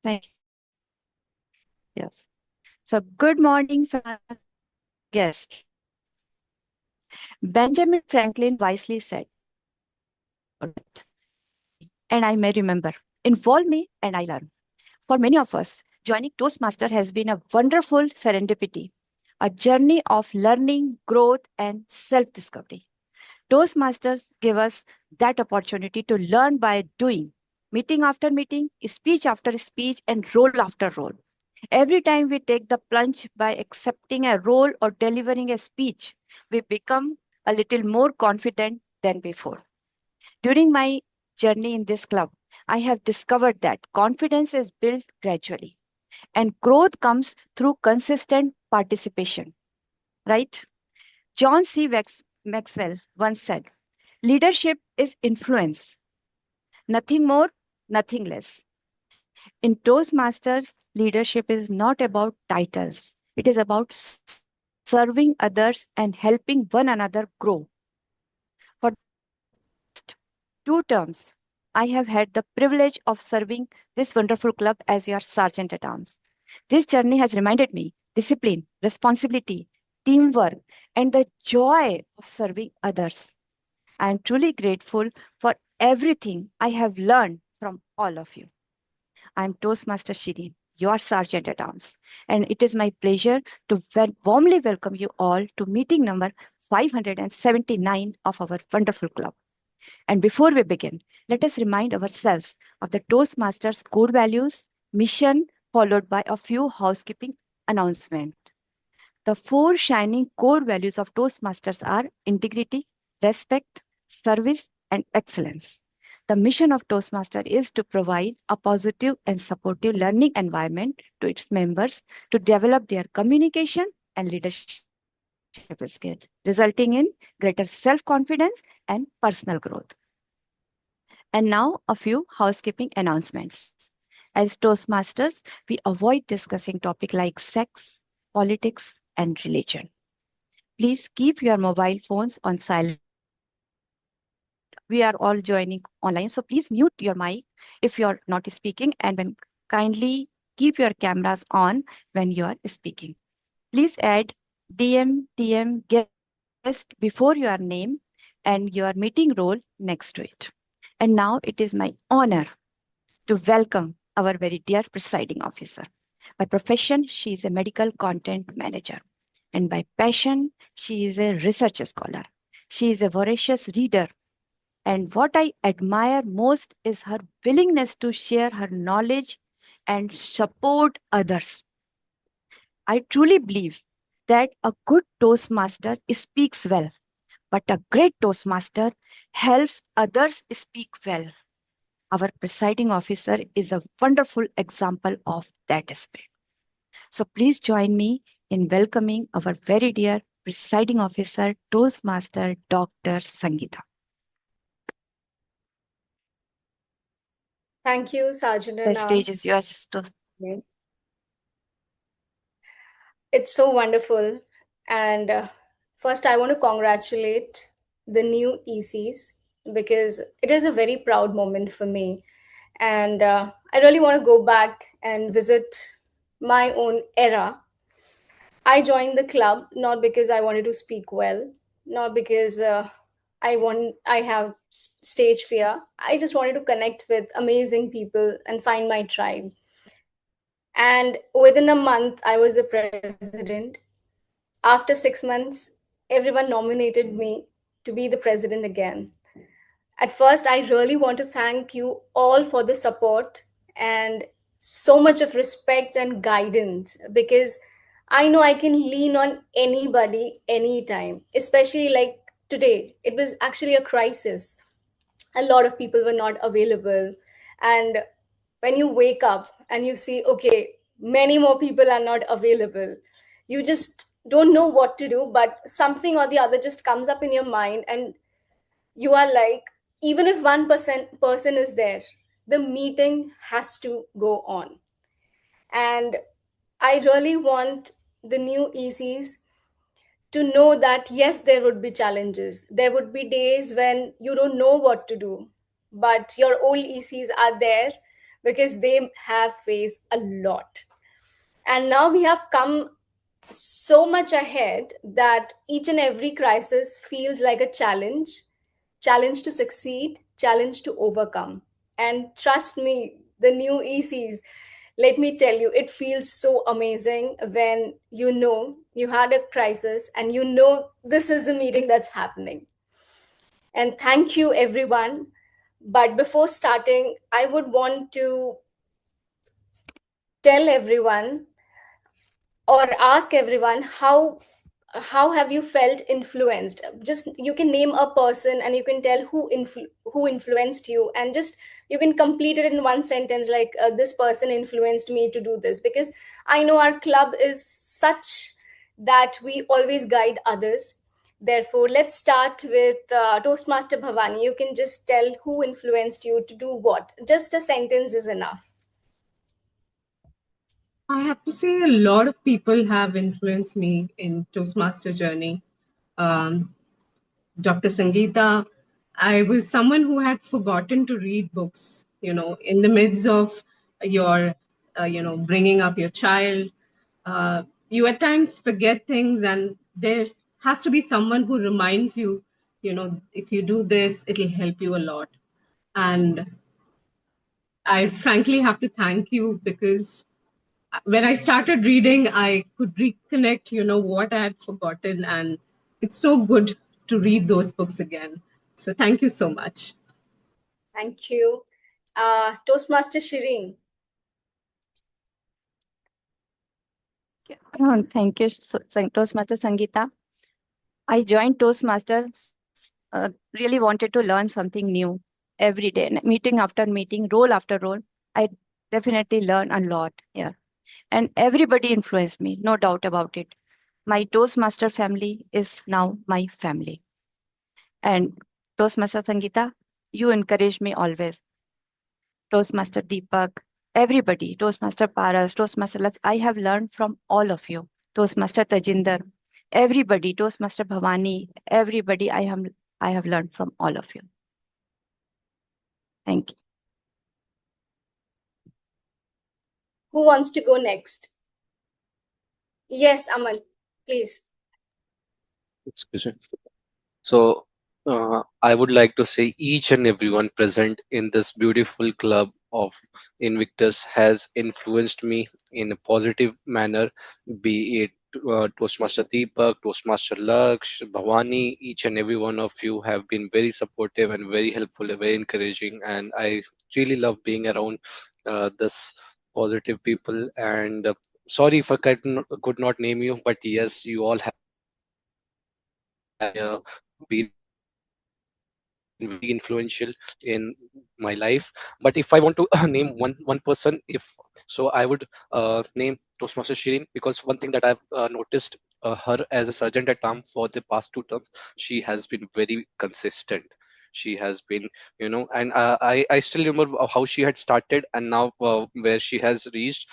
Thank you. Yes. So, good morning, guest. Benjamin Franklin wisely said, and I may remember, involve me and I learn. For many of us, joining Toastmaster has been a wonderful serendipity, a journey of learning, growth, and self discovery. Toastmasters give us that opportunity to learn by doing, meeting after meeting, speech after speech, and role after role. Every time we take the plunge by accepting a role or delivering a speech, we become a little more confident than before. During my journey in this club, I have discovered that confidence is built gradually and growth comes through consistent participation, right? John C. Maxwell once said, leadership is influence, nothing more, nothing less. In Toastmasters, leadership is not about titles, it is about serving others and helping one another grow. For the past 2 terms, I have had the privilege of serving this wonderful club as your sergeant at arms. This journey has reminded me discipline, responsibility, teamwork, and the joy of serving others. I am truly grateful for everything I have learned from all of you. I am Toastmaster Shireen, your Sergeant at Arms, and it is my pleasure to warmly welcome you all to meeting number 579 of our wonderful club. And before we begin, let us remind ourselves of the Toastmasters core values, mission, followed by a few housekeeping announcements. The four shining core values of Toastmasters are integrity, respect, service, and excellence. The mission of Toastmaster is to provide a positive and supportive learning environment to its members to develop their communication and leadership skill, resulting in greater self-confidence and personal growth. And now a few housekeeping announcements. As Toastmasters, we avoid discussing topics like sex, politics, and religion. Please keep your mobile phones on silent. We are all joining online, so please mute your mic if you're not speaking and when kindly keep your cameras on when you are speaking. Please add DM guest before your name and your meeting role next to it. And now it is my honor to welcome our very dear presiding officer. By profession, she is a medical content manager. And by passion, she is a research scholar. She is a voracious reader. And what I admire most is her willingness to share her knowledge and support others. I truly believe that a good Toastmaster speaks well, but a great Toastmaster helps others speak well. Our presiding officer is a wonderful example of that spirit. So please join me in welcoming our very dear presiding officer, Toastmaster Dr. Sangeeta. Thank you, Sergeant The at stage is Arms. yours. It's so wonderful. And first, I want to congratulate the new ECs because it is a very proud moment for me. And I really want to go back and visit my own era. I joined the club not because I wanted to speak well, not because I have stage fear. I just wanted to connect with amazing people and find my tribe. And within a month, I was the president. After 6 months, everyone nominated me to be the president again. At first, I really want to thank you all for the support and so much of respect and guidance because I know I can lean on anybody anytime, especially like today. It was actually a crisis. A lot of people were not available. And when you wake up and you see, okay, many more people are not available, you just don't know what to do, but something or the other just comes up in your mind, and you are like, even if 1% person is there, the meeting has to go on. And I really want the new ECs to know that yes, there would be challenges. There would be days when you don't know what to do, but your old ECs are there because they have faced a lot. And now we have come so much ahead that each and every crisis feels like a challenge to succeed, challenge to overcome. And trust me, the new ECs, let me tell you, it feels so amazing when you know you had a crisis and you know this is the meeting that's happening. And thank you, everyone. But before starting, I would want to tell everyone or ask everyone how have you felt influenced. Just you can name a person and you can tell who influenced you, and just you can complete it in one sentence, like this person influenced me to do this. Because I know our club is such that we always guide others. Therefore, let's start with Toastmaster Bhavani. You can just tell who influenced you to do what. Just a sentence is enough. I have to say, a lot of people have influenced me in Toastmaster journey. Um, Dr. Sangeeta, I was someone who had forgotten to read books. In the midst of your, bringing up your child, you at times forget things, and there has to be someone who reminds you, if you do this, it'll help you a lot. And I frankly have to thank you, because when I started reading, I could reconnect, what I had forgotten. And it's so good to read those books again. So thank you so much. Thank you. Toastmaster Shireen. Thank you, Toastmaster Sangeeta. I joined Toastmasters, really wanted to learn something new every day, meeting after meeting, role after role. I definitely learn a lot here. And everybody influenced me, no doubt about it. My Toastmaster family is now my family. And Toastmaster Sangeeta, you encourage me always. Toastmaster Deepak, everybody, Toastmaster Paras, Toastmaster Lux, I have learned from all of you. Toastmaster Tajinder, everybody, Toastmaster Bhavani, everybody, I have learned from all of you. Thank you. Who wants to go next? Yes, Aman, please. Excuse me. So, I would like to say each and everyone present in this beautiful club of Invictus has influenced me in a positive manner, be it Toastmaster Deepak, Toastmaster Laksh, Bhavani. Each and every one of you have been very supportive and very helpful, very encouraging, and I really love being around this positive people. And sorry if I could not name you, but yes, you all have been very influential in my life. But if I want to name one person, if so, I would name Toastmaster Shirin, because one thing that I've noticed her as a sergeant at arm for the past 2 terms, she has been very consistent. She has been, and I still remember how she had started, and now where she has reached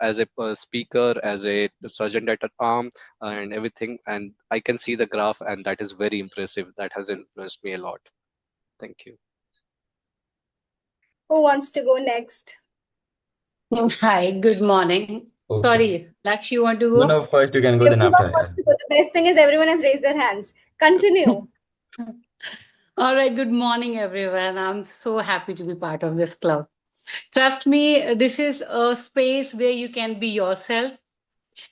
as a speaker, as a sergeant at arm, and everything. And I can see the graph, and that is very impressive. That has influenced me a lot. Thank you. Who wants to go next? Hi, good morning. Okay. Sorry, Laksh, you want to No, go? no, first you can go, then Everyone after. wants Yeah. to go. The best thing is everyone has raised their hands. Continue. All right, good morning, everyone. I'm so happy to be part of this club. Trust me, this is a space where you can be yourself,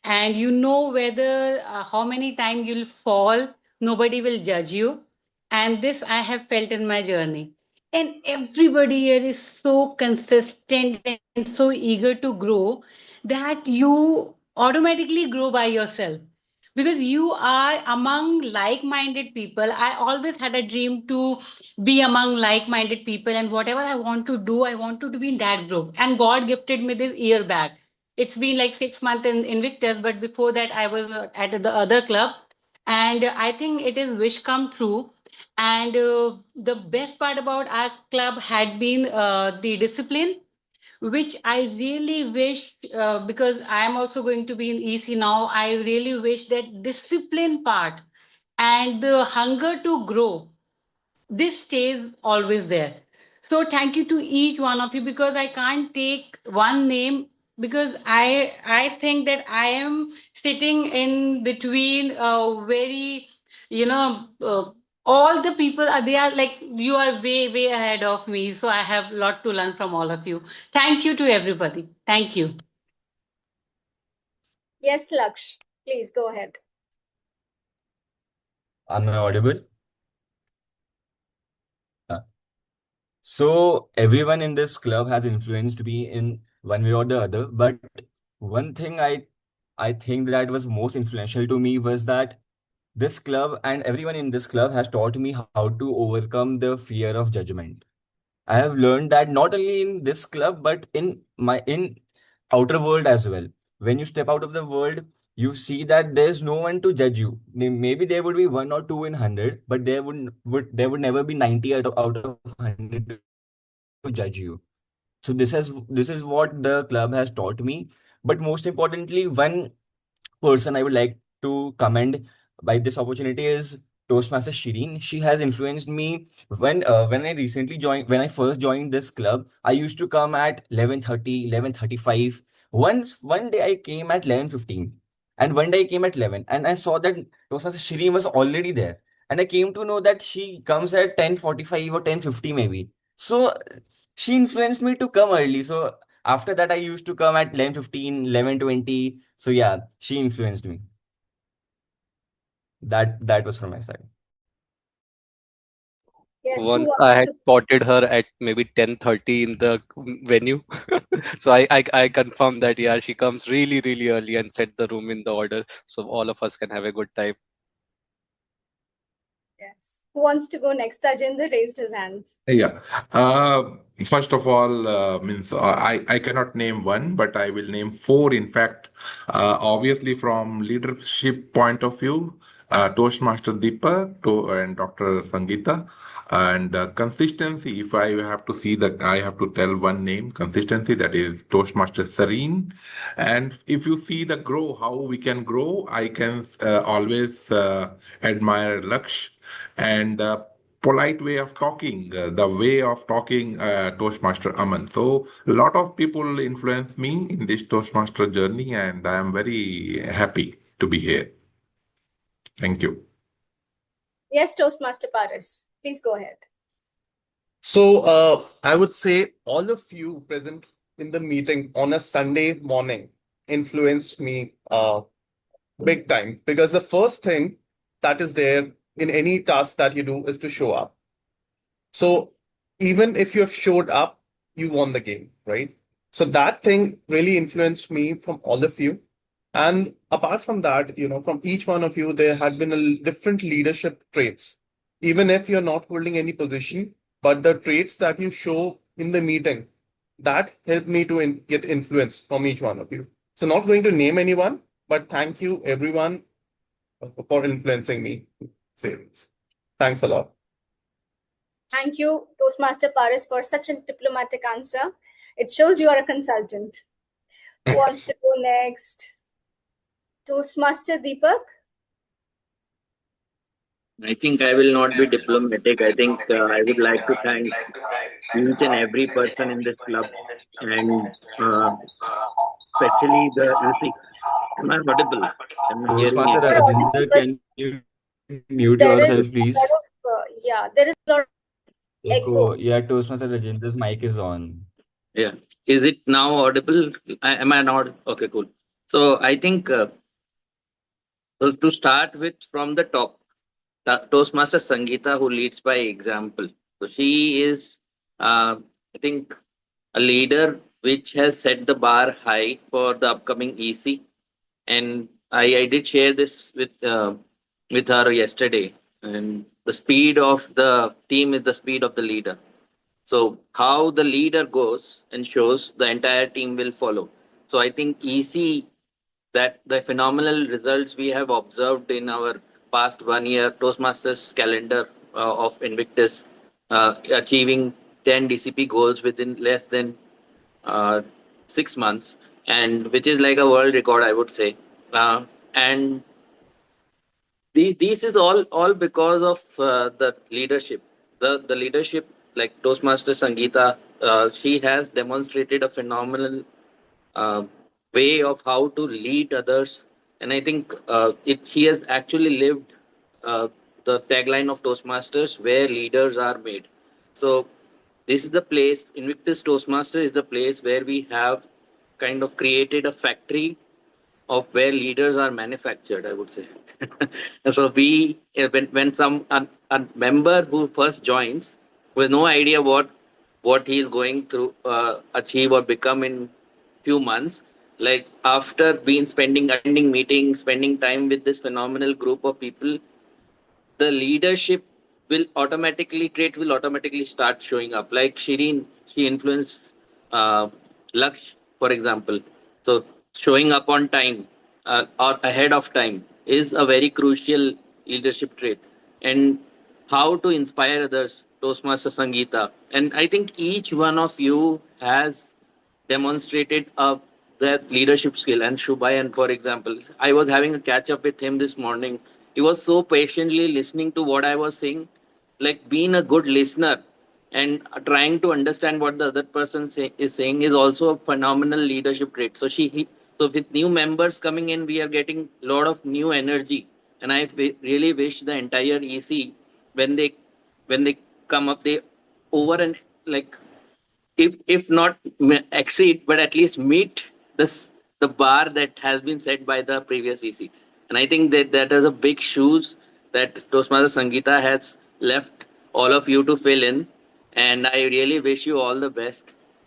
and you know whether how many times you'll fall, nobody will judge you. And this I have felt in my journey. And everybody here is so consistent and so eager to grow that you automatically grow by yourself, because you are among like-minded people. I always had a dream to be among like-minded people, and whatever I want to do, I want to be in that group. And God gifted me this year back. It's been like 6 months in Invictus, but before that I was at the other club, and I think it is wish come true. And the best part about our club had been the discipline, which I really wish, because I am also going to be in EC now. I really wish that discipline part and the hunger to grow, this stays always there. So thank you to each one of you, because I can't take one name, because I think that I am sitting in between very, you know, all the people are, they are like, you are way ahead of me, so I have a lot to learn from all of you. Thank you to everybody. Thank you. Yes, Laksh, please go ahead. Am I audible? Uh, So everyone in this club has influenced me in one way or the other. But one thing I think that was most influential to me was that this club and everyone in this club has taught me how to overcome the fear of judgment. I have learned that not only in this club, but in outer world as well. When you step out of the world, you see that there's no one to judge you. Maybe there would be one or two in 100, but there would never be 90 out of 100 to judge you. So this is what the club has taught me. But most importantly, one person I would like to commend by this opportunity is Toastmaster Shireen. She has influenced me when I first joined this club. I used to come at 11:30, 11:35. One day I came at 11:15, and one day I came at 11, and I saw that Toastmaster Shireen was already there. And I came to know that she comes at 10:45 or 10:50 maybe. So she influenced me to come early. So after that, I used to come at 11:15, 11:20. So yeah, she influenced me. That was from my side. Yes, who Once I wants had to? spotted her at maybe 10:30 in the venue. So I confirm that, yeah, she comes really early and set the room in the order so all of us can have a good time. Yes, who wants to go next? Tajendra raised his hand. Yeah. First of all, means I cannot name one, but I will name four. In fact, obviously from leadership point of view, Toastmaster Deepa and Dr. Sangeeta, and consistency. If I have to see that, I have to tell one name. Consistency. That is Toastmaster Serene. And if you see the grow, how we can grow, I can always admire Laksh and. Polite way of talking, the way of talking, Toastmaster Aman. So, a lot of people influence me in this Toastmaster journey, and I am very happy to be here. Thank you. Yes, Toastmaster Paris, please go ahead. So I would say all of you present in the meeting on a Sunday morning influenced me big time, because the first thing that is there in any task that you do is to show up. So even if you have showed up, you won the game, right? So that thing really influenced me from all of you. And apart from that, from each one of you, there had been different leadership traits. Even if you're not holding any position, but the traits that you show in the meeting, that helped me to get influence from each one of you. So not going to name anyone, but thank you everyone for influencing me. Savings. Thanks a lot. Thank you, Toastmaster Paris, for such a diplomatic answer. It shows you are a consultant. Who wants to go next? Toastmaster Deepak? I think I will not be diplomatic. I think I would like to thank each and every person in this club, and especially the. You see, am I audible? Am I hearing Toastmaster You're echo? audible, Rajinder, but can you mute there yourself, is a please? lot of, there is a lot of Echo. echo. Yeah, Toastmaster Rajinder's mic is on. Yeah. Is it now audible? Am I not? Okay, cool. So I think so to start with from the top, Toastmaster Sangeeta, who leads by example. So she is, I think, a leader which has set the bar high for the upcoming EC. And I did share this with her yesterday. And the speed of the team is the speed of the leader. So how the leader goes and shows, the entire team will follow. So I think EC, that the phenomenal results we have observed in our past 1 year Toastmasters calendar of Invictus, achieving 10 DCP goals within less than uh, 6 months, and which is like a world record, I would say. And this is all because of the leadership. The leadership like Toastmaster Sangeeta, she has demonstrated a phenomenal uh, way of how to lead others, and I think she has actually lived uh, the tagline of Toastmasters, where leaders are made. So this is the place. Invictus Toastmaster is the place where we have kind of created a factory of where leaders are manufactured, I would say. So when a member who first joins with no idea what he is going to achieve or become in few months, like after being spending attending meetings, spending time with this phenomenal group of people, the leadership trait will automatically start showing up. Like Shireen, she influenced uh, Laksh, for example. So showing up on time or ahead of time is a very crucial leadership trait. And how to inspire others, Toastmaster Sangeeta. And I think each one of you has demonstrated that leadership skill. And Shubhayan, for example, I was having a catch up with him this morning. He was so patiently listening to what I was saying, like being a good listener and trying to understand what the other person is saying is also a phenomenal leadership trait. So with new members coming in, we are getting a lot of new energy, and really wish the entire EC when they come up, they over and like if not exceed, but at least meet the bar that has been set by the previous EC. And I think that is a big shoes that Toastmaster Sangeeta has left all of you to fill in. And I really wish you all the best.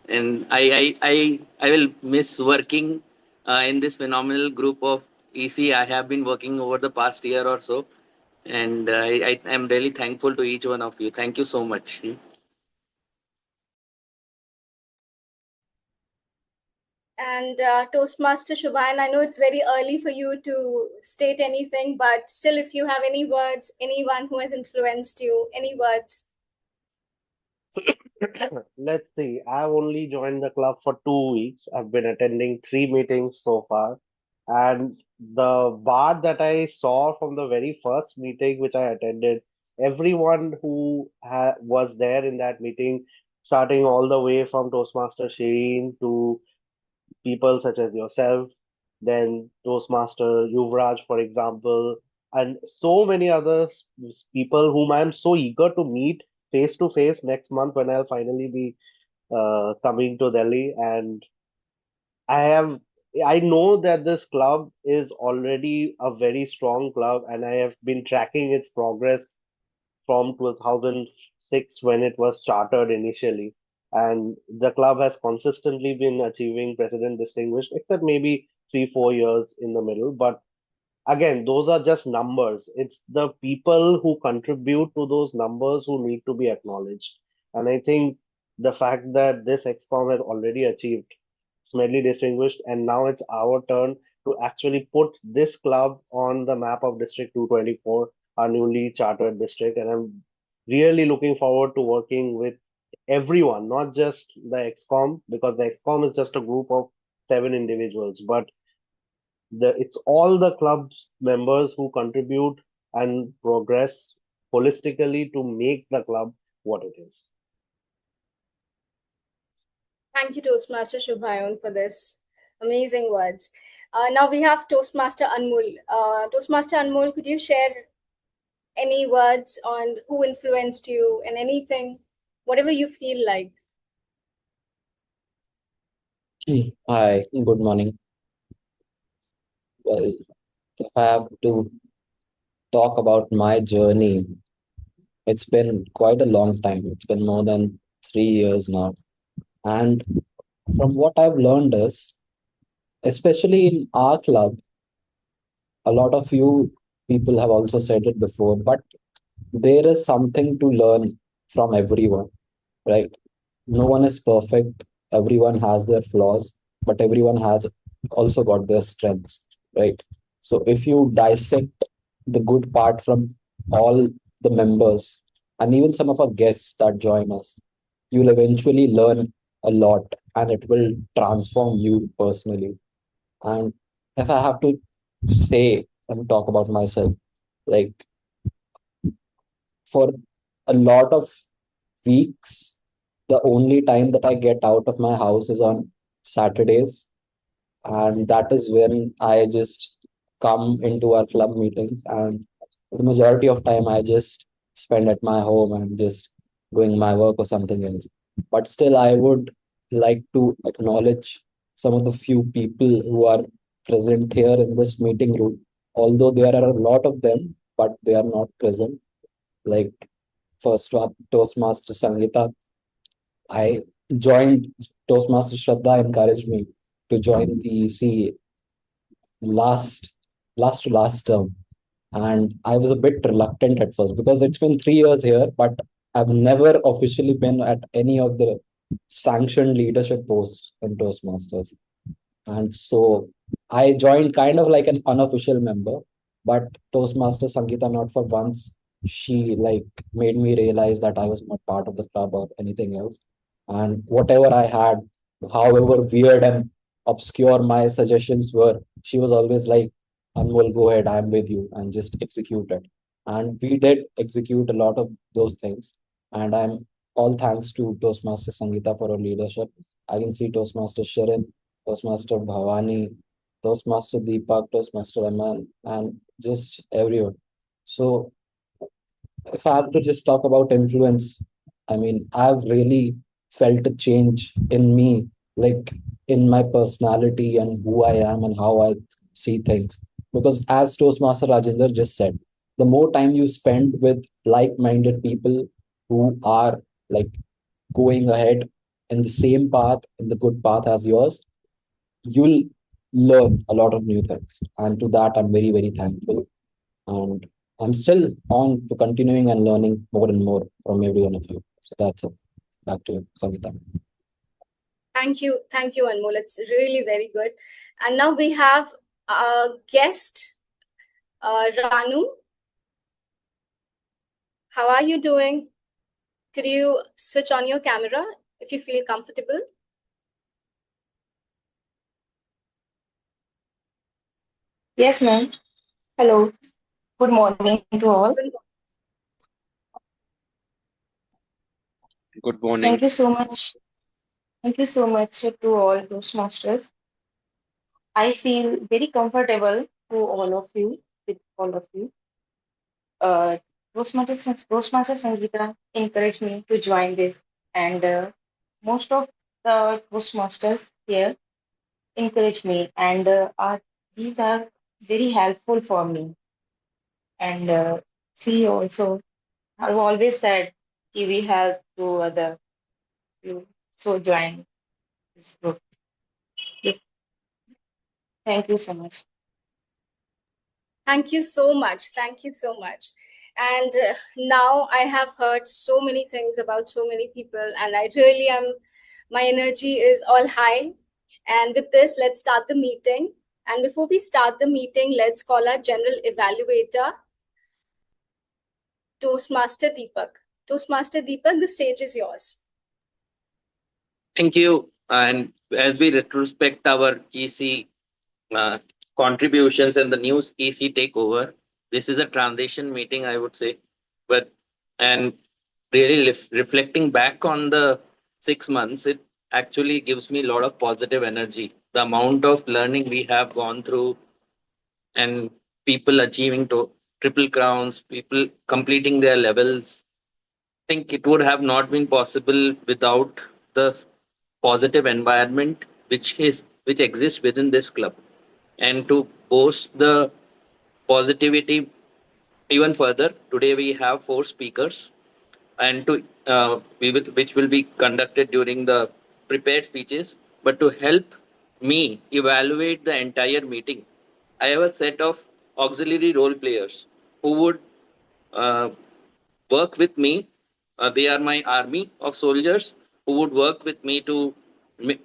And I will miss working in this phenomenal group of EC I have been working over the past year or so. And I am really thankful to each one of you. Thank you so much. And Toastmaster Shubhayan, I know it's very early for you to state anything, but still, if you have any words, anyone who has influenced you, any words. Let's see. I've only joined the club for 2 weeks. I've been attending 3 meetings so far. And the bar that I saw from the very first meeting which I attended, everyone who was there in that meeting, starting all the way from Toastmaster Shireen to people such as yourself, then Toastmaster Yuvraj, for example, and so many other people whom I'm so eager to meet face to face next month when I'll finally be coming to Delhi. And I have, I know that this club is already a very strong club, and I have been tracking its progress from 2006 when it was chartered initially. And the club has consistently been achieving president distinguished, except maybe 3, 4 years in the middle. But again, those are just numbers. It's the people who contribute to those numbers who need to be acknowledged. And I think the fact that this EXCOM has already achieved Smedley distinguished, and now it's our turn to actually put this club on the map of District 224, our newly chartered district. And I'm really looking forward to working with everyone, not just the EXCOM, because the EXCOM is just a group of 7 individuals, but it's all the club's members who contribute and progress holistically to make the club what it is. Thank you, Toastmaster Shubhayan, for this amazing words. Now we have Toastmaster Anmol. Toastmaster Anmol, could you share any words on who influenced you and anything, whatever you feel like? Hi, good morning. Well, if I have to talk about my journey, it's been quite a long time. It's been more than 3 years now. And from what I've learned is, especially in our club, a lot of you people have also said it before, but there is something to learn from everyone, right? No one is perfect. Everyone has their flaws, but everyone has also got their strengths, right? So if you dissect the good part from all the members and even some of our guests that join us, you'll eventually learn a lot and it will transform you personally. And if I have to say and talk about myself, like for a lot of weeks, the only time that I get out of my house is on Saturdays, and that is when I just come into our club meetings, and the majority of time I just spend at my home and just doing my work or something else. But still, I would like to acknowledge some of the few people who are present here in this meeting room, although there are a lot of them, but they are not present. Like first up, Toastmaster Sangita. I joined Toastmaster Shraddha encouraged me to join the EC last last term, and I was a bit reluctant at first because it's been 3 years here, but I've never officially been at any of the sanctioned leadership posts in Toastmasters. And so I joined kind of like an unofficial member, but Toastmaster Sangeeta, not for once, she like made me realize that I was not part of the club or anything else. And whatever I had, however weird and obscure my suggestions were, she was always like, Anmol, go ahead, I'm with you, and just execute it. And we did execute a lot of those things. And I'm all thanks to Toastmaster Sangeeta for her leadership. I can see Toastmaster Sharon, Toastmaster Bhavani, Toastmaster Deepak, Toastmaster Aman, and just everyone. So, if I have to just talk about influence, I mean, I've really felt a change in me, like in my personality and who I am and how I see things. Because as Toastmaster Rajendra just said, the more time you spend with like minded people who are like going ahead in the same path, in the good path as yours, you'll learn a lot of new things. And to that, I'm very, very thankful. And I'm still on to continuing and learning more and more from every one of you. So that's it. Back to you, Sangeeta. Thank you, Anmol. It's really very good. And now we have a guest, Ranu. How are you doing? Could you switch on your camera if you feel comfortable? Yes, ma'am. Hello. Good morning to all. Good Thank morning. you so much. Thank you so much to all Toastmasters. I feel very comfortable to all of you, with all of you. Toastmaster Sangeeta encouraged me to join this, and most of the Toastmasters here encourage me, and these are very helpful for me. And she also, I've always said, we help to other you so join this group. Yes, thank you so much. Thank you so much. Thank you so much. And now I have heard so many things about so many people, and I really am, my energy is all high. And with this, let's start the meeting. And before we start the meeting, let's call our general evaluator, Toastmaster Deepak. Toastmaster Deepak, the stage is yours. Thank you. And as we retrospect our EC uh, contributions and the new EC takeover, this is a transition meeting, I would say. But and really reflecting back on the 6 months, it actually gives me a lot of positive energy. The amount of learning we have gone through, and people achieving to triple crowns, people completing their levels. I think it would have not been possible without the positive environment which exists within this club. And to boost the positivity even further, today we have 4 speakers, and which will be conducted during the prepared speeches. But to help me evaluate the entire meeting, I have a set of auxiliary role players who would uh, work with me. They are my army of soldiers who would work with me to mi-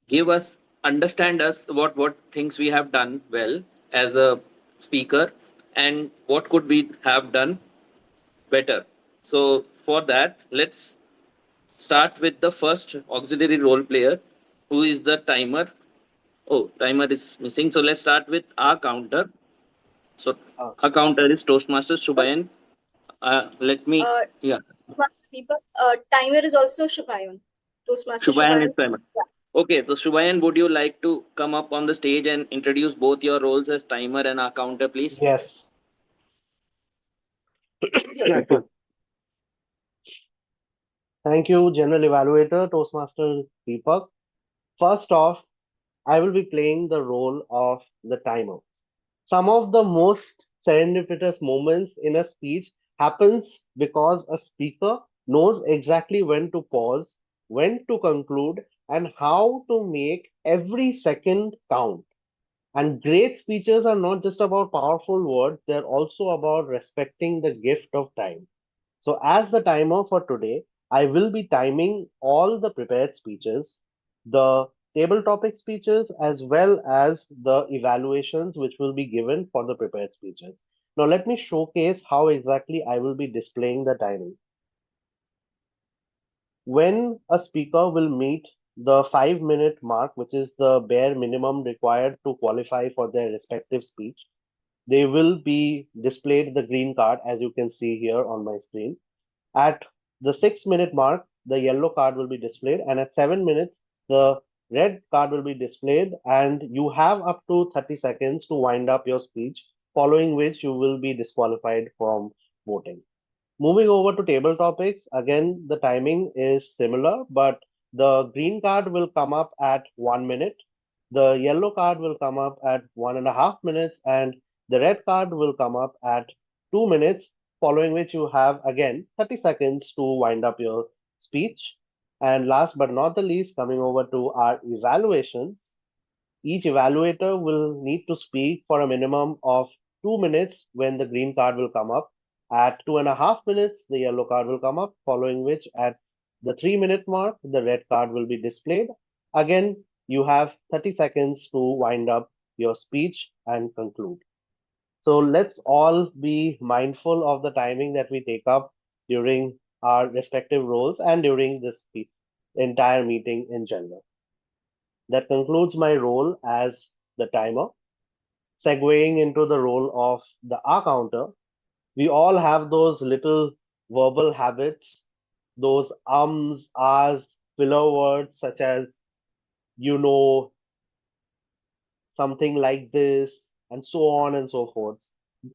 give us, understand us what things we have done well as a speaker, and what could we have done better. So for that, let's start with the first auxiliary role player, who is the timer. Oh, timer is missing. So let's start with our counter. So Uh, our counter is Toastmasters Shubayan. Let me, Uh, yeah, Deepak, timer is also Shubhayan. Toastmaster Shubhayan Shubhayan. is timer. Okay, so Shubhayan, would you like to come up on the stage and introduce both your roles as timer and our counter, please? Yes. Thank you. Thank you, General Evaluator, Toastmaster Deepak. First off, I will be playing the role of the timer. Some of the most serendipitous moments in a speech happens because a speaker knows exactly when to pause, when to conclude, and how to make every second count. And great speeches are not just about powerful words, they're also about respecting the gift of time. So, as the timer for today, I will be timing all the prepared speeches, the table topic speeches, as well as the evaluations which will be given for the prepared speeches. Now, let me showcase how exactly I will be displaying the timing. When a speaker will meet the 5 minute mark, which is the bare minimum required to qualify for their respective speech, they will be displayed the green card as you can see here on my screen. At the 6 minute mark, the yellow card will be displayed, and at 7 minutes, the red card will be displayed, and you have up to 30 seconds to wind up your speech, following which you will be disqualified from voting. Moving over to table topics, again, the timing is similar, but the green card will come up at 1 minute, the yellow card will come up at 1.5 minutes, and the red card will come up at 2 minutes, following which you have again 30 seconds to wind up your speech. And last but not the least, coming over to our evaluations, each evaluator will need to speak for a minimum of 2 minutes when the green card will come up. At 2.5 minutes, the yellow card will come up, following which at the 3 minute mark, the red card will be displayed. Again, you have 30 seconds to wind up your speech and conclude. So let's all be mindful of the timing that we take up during our respective roles and during this entire meeting in general. That concludes my role as the timer. Segueing into the role of the R counter, we all have those little verbal habits, those ahs, filler words such as you know, something like this, and so on and so forth.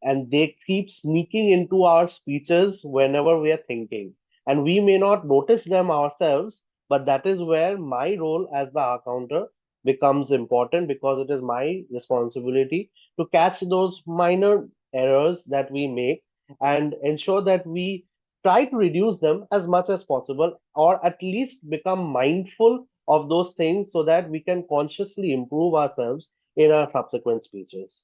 And they keep sneaking into our speeches whenever we are thinking. And we may not notice them ourselves, but that is where my role as the accounter becomes important because it is my responsibility to catch those minor errors that we make and ensure that we try to reduce them as much as possible or at least become mindful of those things so that we can consciously improve ourselves in our subsequent speeches.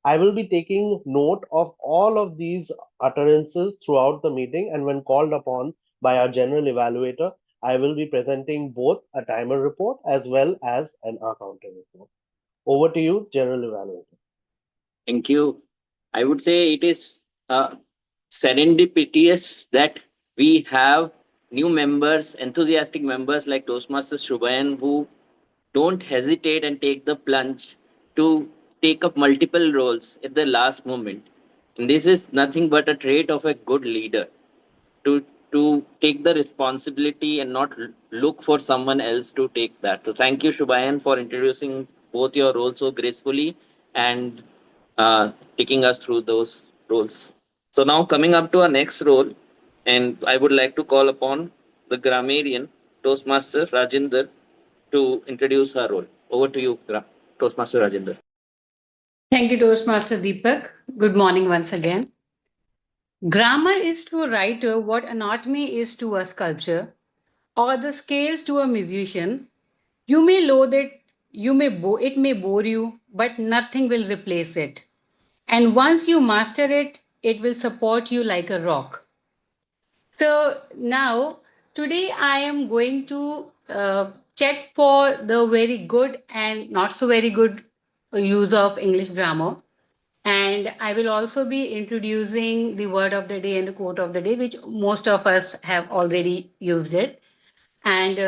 I will be taking note of all of these utterances throughout the meeting, and when called upon by our general evaluator, I will be presenting both a timer report as well as an accounting report. Over to you, general evaluator. Thank you. I would say it is serendipitous that we have new members, enthusiastic members like Toastmasters Shubhayan, who don't hesitate and take the plunge to take up multiple roles at the last moment. And this is nothing but a trait of a good leader to to take the responsibility and not look for someone else to take that. So thank you, Shubhayan, for introducing both your roles so gracefully and taking us through those roles. So now coming up to our next role, and I would like to call upon the grammarian Toastmaster Rajinder to introduce her role. Over to you, Toastmaster Rajinder. Thank you, Toastmaster Deepak. Good morning once again. Grammar is to a writer what anatomy is to a sculptor, or the scales to a musician. You may loathe it, it may bore you, but nothing will replace it. And once you master it, it will support you like a rock. So now, today I am going to check for the very good and not so very good use of English grammar. And I will also be introducing the word of the day and the quote of the day, which most of us have already used it. And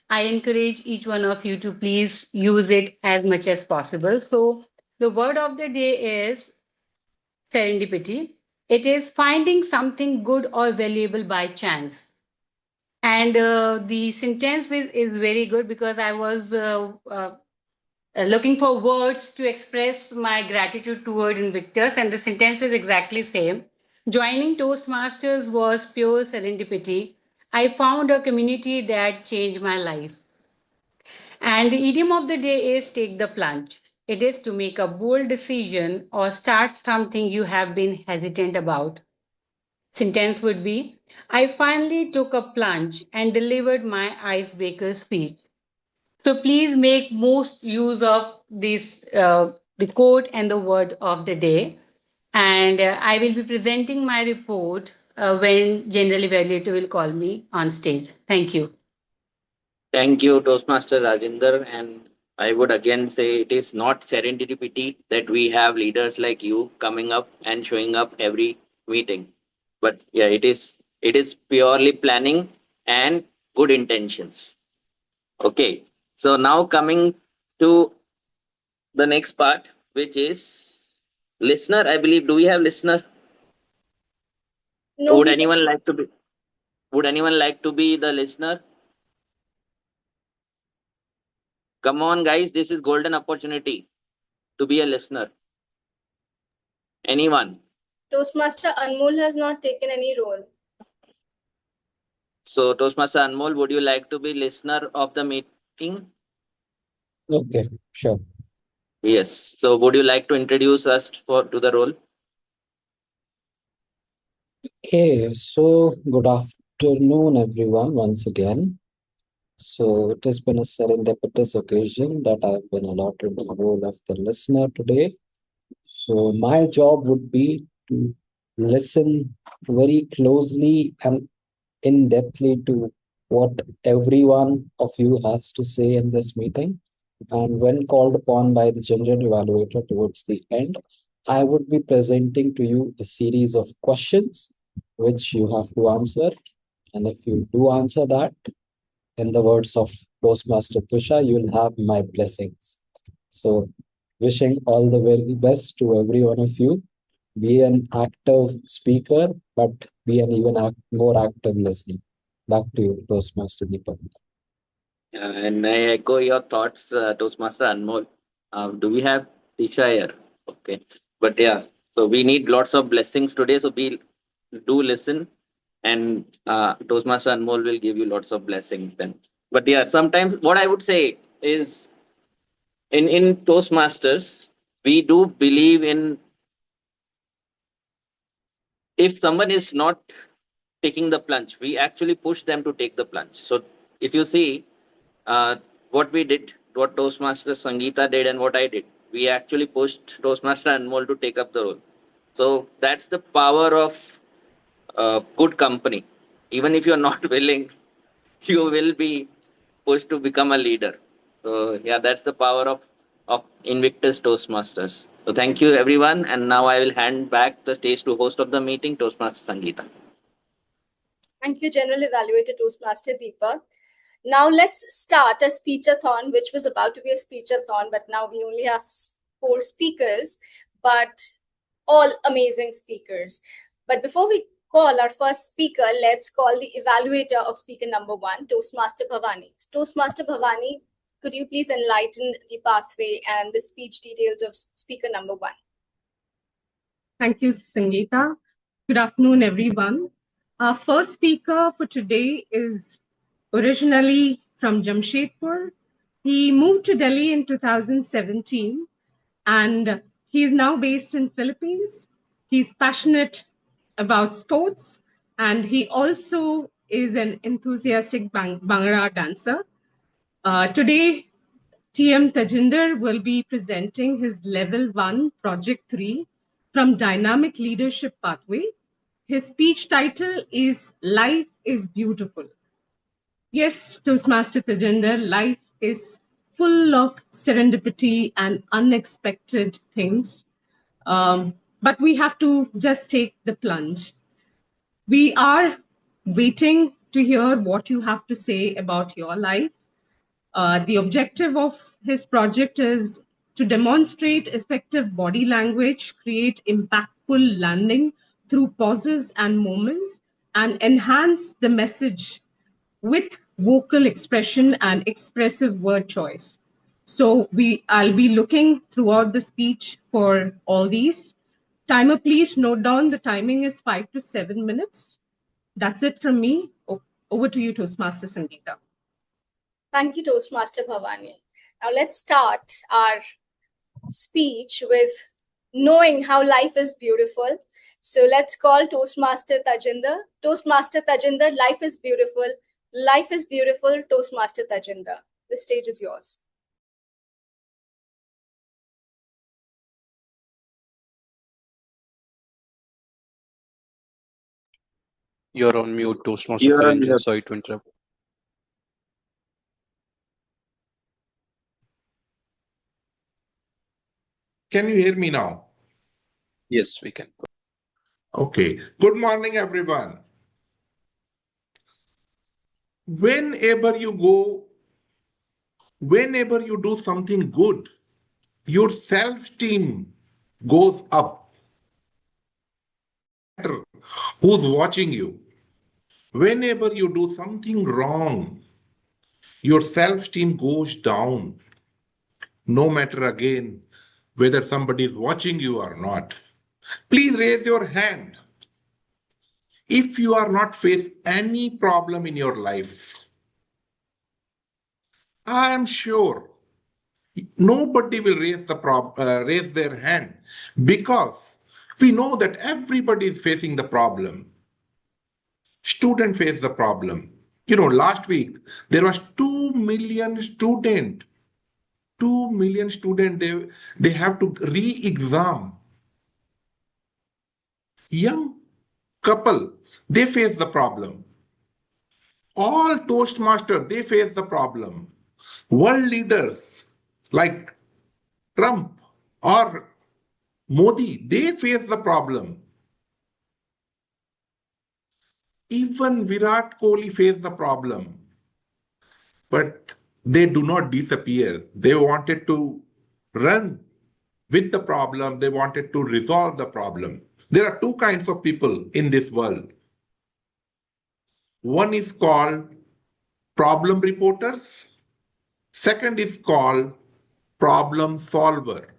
I encourage each one of you to please use it as much as possible. So, the word of the day is serendipity. It is finding something good or valuable by chance. And the sentence is very good because I was looking for words to express my gratitude toward Invictus, and the sentence is exactly same. Joining Toastmasters was pure serendipity. I found a community that changed my life. And the idiom of the day is take the plunge. It is to make a bold decision or start something you have been hesitant about. Sentence would be I finally took a plunge and delivered my icebreaker speech. So please make most use of this, the quote and the word of the day. And I will be presenting my report when General Evaluator will call me on stage. Thank you. Thank you, Toastmaster Rajinder. And I would again say it is not serendipity that we have leaders like you coming up and showing up every meeting. But yeah, it is purely planning and good intentions. Okay. So now coming to the next part, which is listener. I believe, do we have listener? No, Would we anyone like to be would anyone like to be the listener? Come on, guys, this is golden opportunity to be a listener. Anyone? Toastmaster Anmol has not taken any role. So, Toastmaster Anmol, would you like to be listener of the meeting? Okay, sure. Yes. So, would you like to introduce us to the role? Okay, so good afternoon, everyone, once again. So it has been a serendipitous occasion that I've been allotted the role of the listener today. So my job would be to listen very closely and in-depthly to what every one of you has to say in this meeting. And when called upon by the general evaluator towards the end, I would be presenting to you a series of questions which you have to answer. And if you do answer that, in the words of Toastmaster Tusha, you'll have my blessings. So, wishing all the very best to every one of you. Be an active speaker, but be an even more active listener. Back to you, Toastmaster Deepak. And I echo your thoughts, Toastmaster Anmol. Do we have Tisha here? Okay. But yeah, so we need lots of blessings today. So we do listen, and Toastmaster Anmol will give you lots of blessings then. But yeah, sometimes what I would say is in Toastmasters, we do believe in if someone is not taking the plunge, we actually push them to take the plunge. So if you see what we did, what Toastmaster Sangeeta did, and what I did, we actually pushed Toastmaster Anmol to take up the role. So that's the power of good company. Even if you're not willing, you will be pushed to become a leader. So yeah, that's the power of Invictus Toastmasters. So thank you everyone, and now I will hand back the stage to host of the meeting, Toastmaster Sangeeta. Thank you, General Evaluator Toastmaster Deepak. Now let's start a speechathon, which was about to be a speechathon, but now we only have 4 speakers, but all amazing speakers. But before we call our first speaker, let's call the evaluator of speaker number 1, Toastmaster Bhavani. Toastmaster Bhavani, could you please enlighten the pathway and the speech details of speaker number 1? Thank you, Sangeeta. Good afternoon, everyone. Our first speaker for today is originally from Jamshedpur. He moved to Delhi in 2017 and he is now based in Philippines. He's passionate about sports and he also is an enthusiastic Bhangra dancer. Today, TM Tajinder will be presenting his Level 1 Project 3 from Dynamic Leadership Pathway. His speech title is Life is Beautiful. Yes, Toastmaster Tajinder, life is full of serendipity and unexpected things. But we have to just take the plunge. We are waiting to hear what you have to say about your life. The objective of his project is to demonstrate effective body language, create impactful learning through pauses and moments and enhance the message with vocal expression and expressive word choice. So I'll be looking throughout the speech for all these. Timer, please note down the timing is 5 to 7 minutes. That's it from me. Over to you, Toastmaster Sangeeta. Thank you, Toastmaster Bhavani. Now let's start our speech with knowing how life is beautiful. So let's call Toastmaster Tajinder. Toastmaster Tajinder, life is beautiful. Life is beautiful, Toastmaster Tajinder. The stage is yours. You're on mute, Toastmaster You're on Tajinder. mute. Sorry to interrupt. Can you hear me now? Yes, we can. Okay. Good morning, everyone. Whenever you do something good, your self-esteem goes up. No matter who's watching you. Whenever you do something wrong, your self-esteem goes down. No matter again whether somebody is watching you or not. Please raise your hand if you are not face any problem in your life. I am sure nobody will raise their hand because we know that everybody is facing the problem. Student face the problem. Last week there was 2 million student. 2 million student they have to re-exam. Young couple, they face the problem. All Toastmasters, they face the problem. World leaders like Trump or Modi, they face the problem. Even Virat Kohli faced the problem. But they do not disappear. They wanted to run with the problem. They wanted to resolve the problem. There are two kinds of people in this world. One is called problem reporters. Second is called problem solver.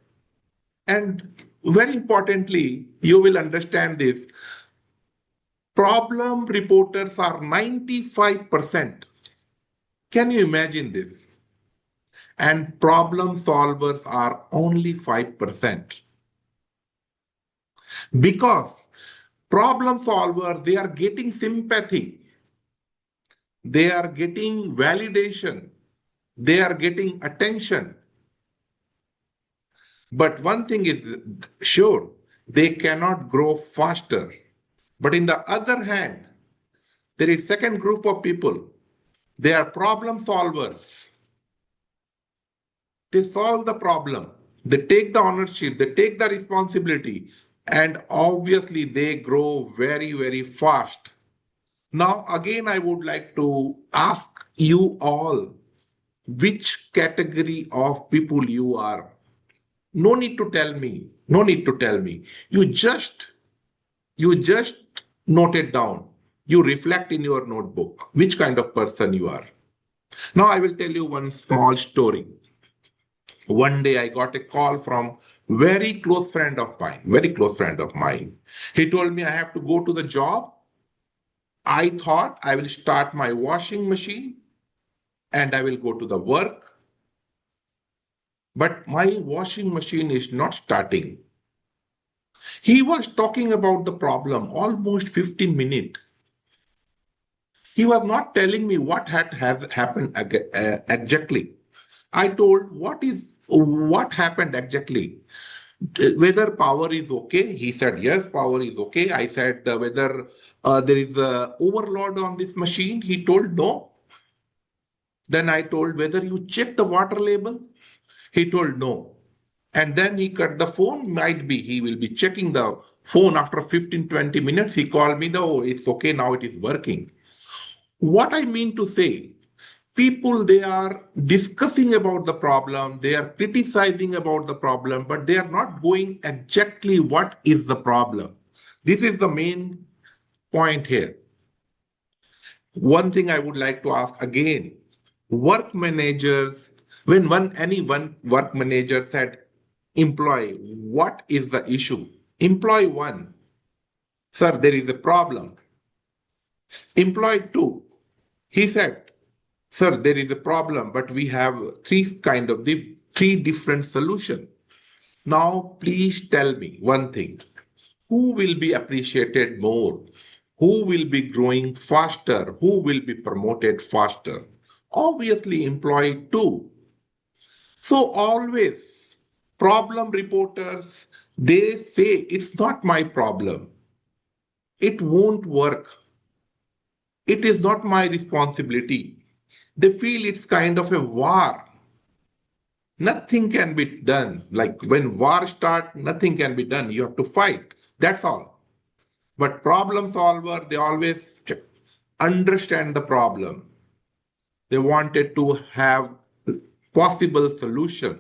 And very importantly, you will understand this. Problem reporters are 95%. Can you imagine this? And problem solvers are only 5%. Because problem solvers, they are getting sympathy. They are getting validation. They are getting attention. But one thing is sure, they cannot grow faster. But in the other hand, there is second group of people. They are problem solvers. They solve the problem. They take the ownership. They take the responsibility. And obviously they grow very, very fast. Now, again, I would like to ask you all which category of people you are. No need to tell me. No need to tell me. You just note it down. You reflect in your notebook which kind of person you are. Now I will tell you one small story. One day I got a call from very close friend of mine, very close friend of mine. He told me I have to go to the job. I thought I will start my washing machine and I will go to the work. But my washing machine is not starting. He was talking about the problem almost 15 minutes. He was not telling me what has happened exactly. I told what happened exactly. Whether power is okay. He said yes, power is okay. I said whether there is a overload on this machine. He told no. Then I told whether you check the water label. He told no. And then he cut the phone. Might be he will be checking the phone after 15-20 minutes. He called me. No, it's okay now. It is working. What I mean to say, people, they are discussing about the problem, they are criticizing about the problem, but they are not going exactly what is the problem. This is the main point here. One thing I would like to ask again, work managers, when any one work manager said, employee, what is the issue? Employee one, sir, there is a problem. Employee two, he said, sir, there is a problem, but we have three different solutions. Now, please tell me one thing. Who will be appreciated more? Who will be growing faster? Who will be promoted faster? Obviously, employee too. So always, problem reporters, they say it's not my problem. It won't work. It is not my responsibility. They feel it's kind of a war. Nothing can be done. Like when war start, nothing can be done. You have to fight. That's all. But problem solver, they always understand the problem. They wanted to have possible solution.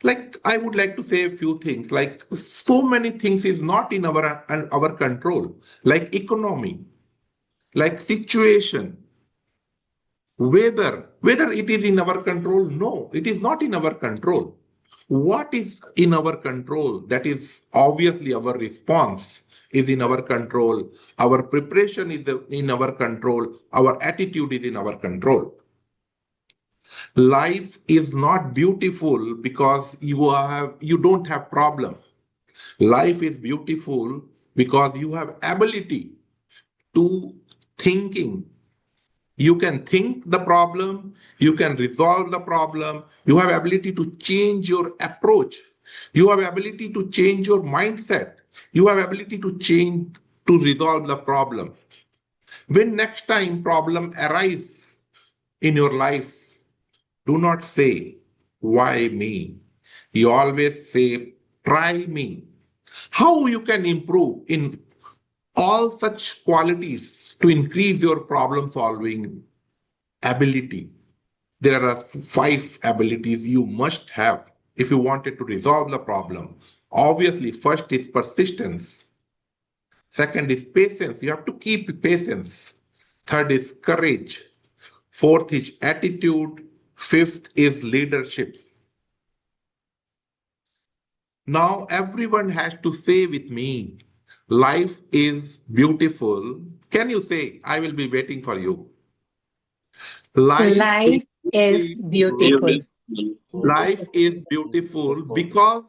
Like I would like to say a few things. Like so many things is not in our control. Like economy, like situation, whether it is in our control. No, it is not in our control. What is in our control? That is obviously our response is in our control. Our preparation is in our control. Our attitude is in our control. Life is not beautiful because you don't have problem. Life is beautiful because you have ability to thinking. You can think the problem, you can resolve the problem, you have ability to change your approach, you have ability to change your mindset, you have ability to change to resolve the problem. When next time problem arise in your life, do not say, why me? You always say, try me. How you can improve in all such qualities to increase your problem solving ability. There are five abilities you must have if you wanted to resolve the problem. Obviously, first is persistence. Second is patience. You have to keep patience. Third is courage. Fourth is attitude. Fifth is leadership. Now everyone has to say with me, life is beautiful. Can you say, I will be waiting for you. Life is Life is beautiful. beautiful Life is beautiful because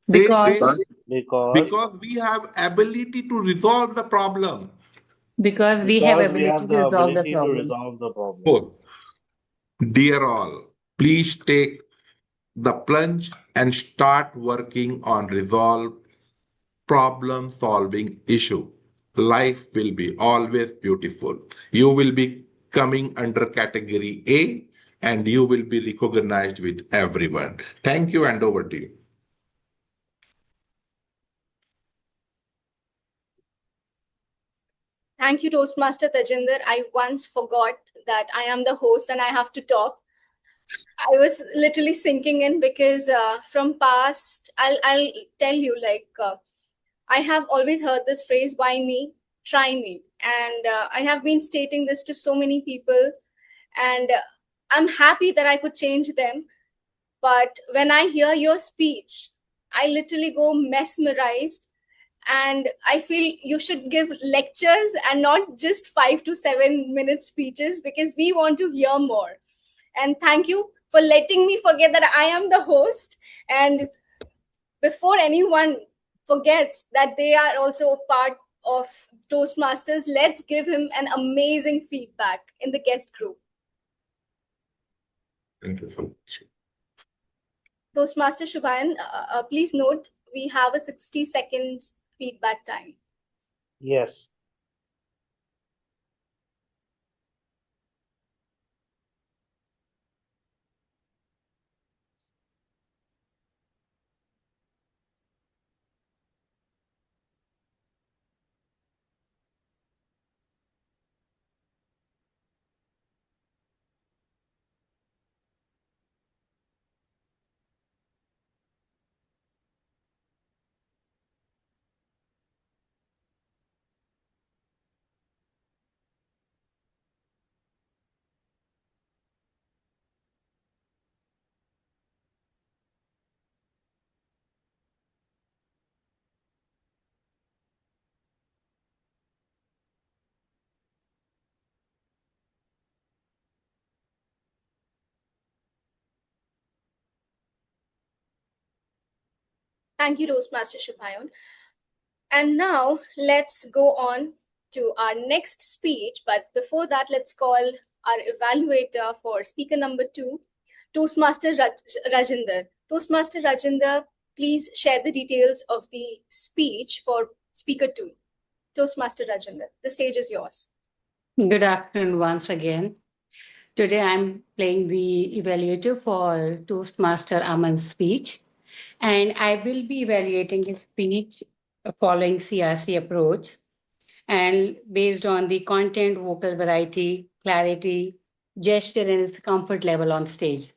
say because Because because we have ability to resolve the problem. we have we ability have to the resolve the ability to problem. resolve the problem. Oh, dear all, please take the plunge and start working on resolve problem solving issue. Life will be always beautiful. You will be coming under category A and you will be recognized with everyone. Thank you and over to you. Thank you, Toastmaster Tajinder. I once forgot that I am the host and I have to talk. I was literally sinking in because from past, I'll tell you, like, I have always heard this phrase, why me? Try me. And I have been stating this to so many people, and I'm happy that I could change them. But when I hear your speech, I literally go mesmerized. And I feel you should give lectures and not just 5 to 7 minute speeches because we want to hear more. And thank you for letting me forget that I am the host. And before anyone forgets that they are also a part of Toastmasters, let's give him an amazing feedback in the guest group. Thank you so much. Toastmaster Shubhayan, please note we have a 60 seconds feedback time. Yes. Thank you, Toastmaster Shubhayan. And now let's go on to our next speech. But before that, let's call our evaluator for speaker number 2, Toastmaster Rajinder. Toastmaster Rajinder, please share the details of the speech for speaker 2. Toastmaster Rajinder, the stage is yours. Good afternoon once again. Today I'm playing the evaluator for Toastmaster Aman's speech, and I will be evaluating his speech following CRC approach and based on the content, vocal variety, clarity, gesture, and his comfort level on stage.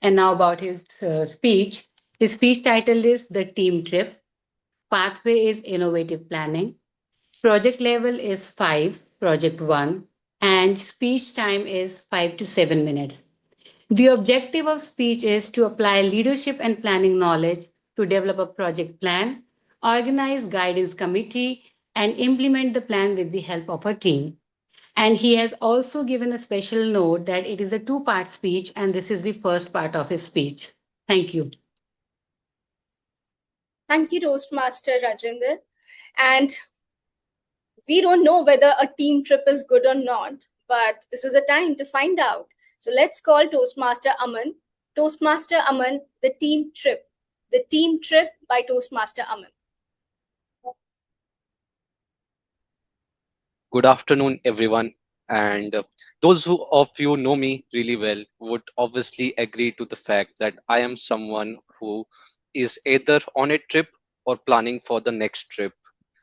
And now about his speech. His speech title is The Team Trip. Pathway is Innovative Planning. Project level is 5, project 1, and speech time is 5 to 7 minutes. The objective of speech is to apply leadership and planning knowledge to develop a project plan, organize guidance committee, and implement the plan with the help of a team. And he has also given a special note that it is a two-part speech, and this is the first part of his speech. Thank you. Thank you, Toastmaster Rajinder. And we don't know whether a team trip is good or not, but this is the time to find out. So let's call Toastmaster Aman. Toastmaster Aman, the team trip. The team trip by Toastmaster Aman. Good afternoon, everyone. And those who of you know me really well would obviously agree to the fact that I am someone who is either on a trip or planning for the next trip.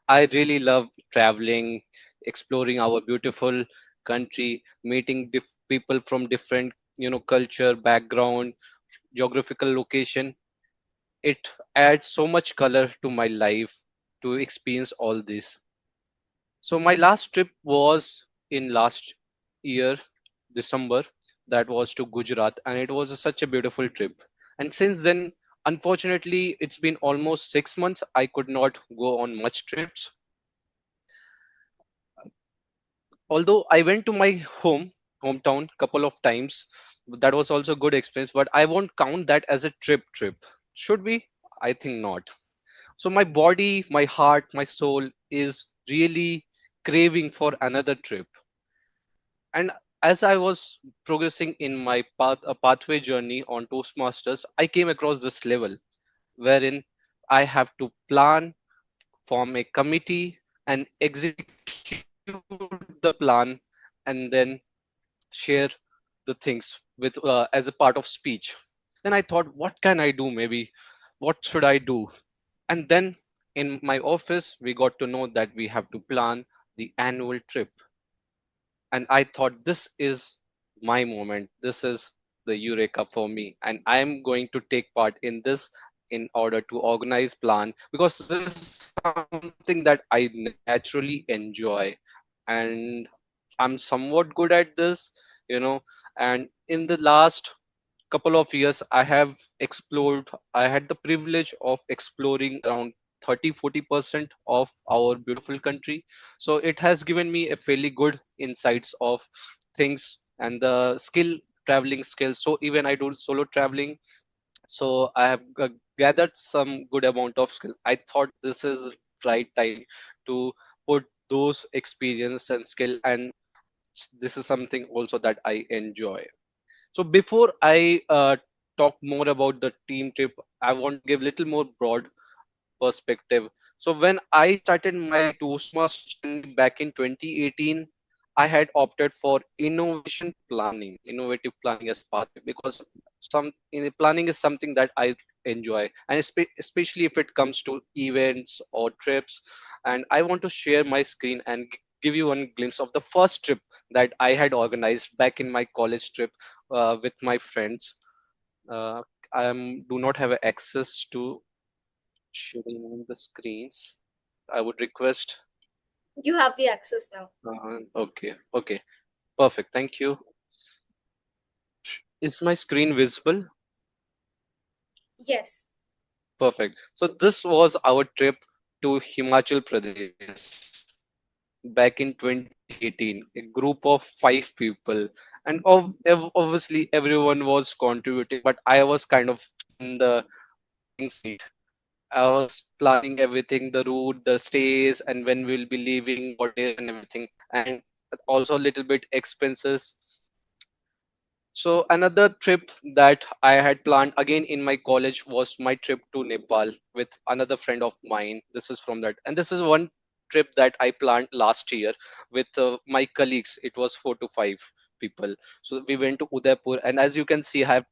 I really love traveling, exploring our beautiful country, meeting people from different, culture, background, geographical location. It adds so much color to my life to experience all this. So my last trip was in last year, December. That was to Gujarat, and it was such a beautiful trip. And since then, unfortunately, it's been almost 6 months. I could not go on much trips. Although I went to my hometown couple of times, that was also good experience. But I won't count that as a trip. Should we? I think not. So my body, my heart, my soul is really craving for another trip. And as I was progressing in my pathway journey on Toastmasters, I came across this level wherein I have to plan, form a committee, and execute the plan, and then share the things with as a part of speech. Then I thought, what can I do? Maybe what should I do? And then in my office, we got to know that we have to plan the annual trip. And I thought, this is my moment. This is the eureka for me. And I'm going to take part in this in order to organize plan, because this is something that I naturally enjoy. And I'm somewhat good at this, you know. And in the last couple of years, I had the privilege of exploring around 30-40% of our beautiful country. So it has given me a fairly good insights of things and the traveling skills. So even I do solo traveling, so I have gathered some good amount of skill. I thought this is right time to put those experience and skill, and this is something also that I enjoy. So before I talk more about the team trip, I want to give little more broad perspective. So when I started my Toastmaster journey back in 2018, I had opted for innovative planning as part because planning is something that I enjoy, and especially if it comes to events or trips. And I want to share my screen and give you one glimpse of the first trip that I had organized back in my college trip with my friends. Uh, I do not have access to sharing the screens. I would request. You have the access now. Okay, perfect. Thank you. Is my screen visible? Yes. Perfect. So this was our trip to Himachal Pradesh back in 2018. A group of 5 people, and obviously everyone was contributing, but I was kind of in the leading seat. I was planning everything, the route, the stays, and when we'll be leaving, what days and everything, and also a little bit expenses. So another trip that I had planned again in my college was my trip to Nepal with another friend of mine. This is from that, and this is one trip that I planned last year with my colleagues. It was 4 to 5 people. So we went to Udaipur, and as you can see, I have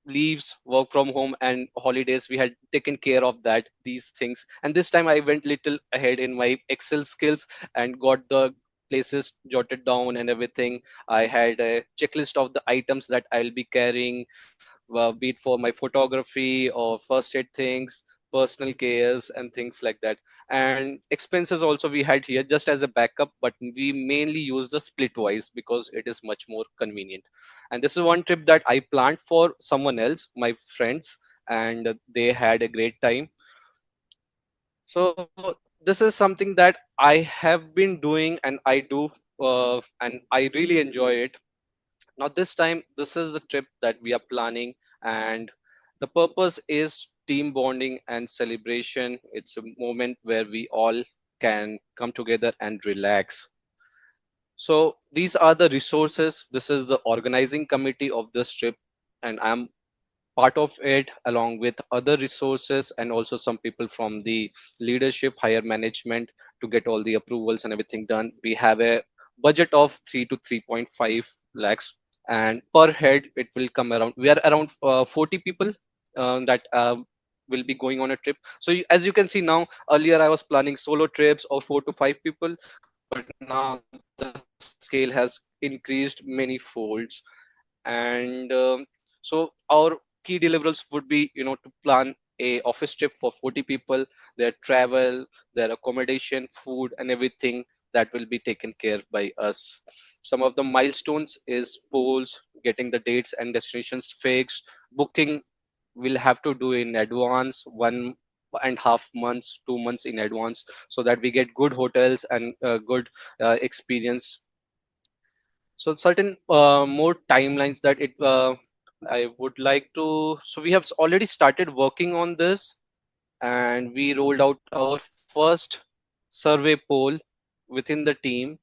leaves, work from home, and holidays. We had taken care of that these things, and this time I went little ahead in my Excel skills and got the places jotted down and everything. I had a checklist of the items that I'll be carrying, be it for my photography or first aid things, personal cares, and things like that. And expenses also we had here just as a backup, but we mainly use the splitwise because it is much more convenient. And this is one trip that I planned for someone else, my friends, and they had a great time. So this is something that I have been doing and I do, and I really enjoy it. Now, this time, this is the trip that we are planning, and the purpose is team bonding and celebration. It's a moment where we all can come together and relax. So, these are the resources. This is the organizing committee of this trip, and I'm part of it along with other resources and also some people from the leadership, higher management to get all the approvals and everything done. We have a budget of 3 to 3.5 lakhs, and per head it will come around, we are around 40 people that will be going on a trip. So as you can see now, earlier I was planning solo trips of 4 to 5 people, but now the scale has increased many folds. And so our key deliverables would be, to plan a office trip for 40 people, their travel, their accommodation, food, and everything that will be taken care by us. Some of the milestones is polls, getting the dates and destinations fixed, booking we'll have to do in advance, 1.5 months, 2 months in advance, so that we get good hotels and good experience. So certain more timelines that it I would like to. So we have already started working on this, and we rolled out our first survey poll within the team,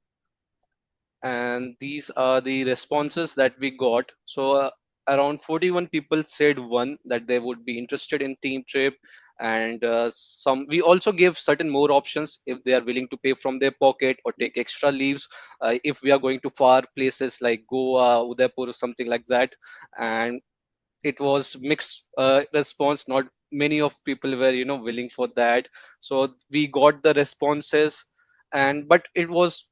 and these are the responses that we got. So around 41 people said one that they would be interested in team trip, and some we also give certain more options if they are willing to pay from their pocket or take extra leaves, if we are going to far places like Goa, Udaipur, or something like that. And it was mixed response, not many of people were willing for that. So we got the responses, and but it was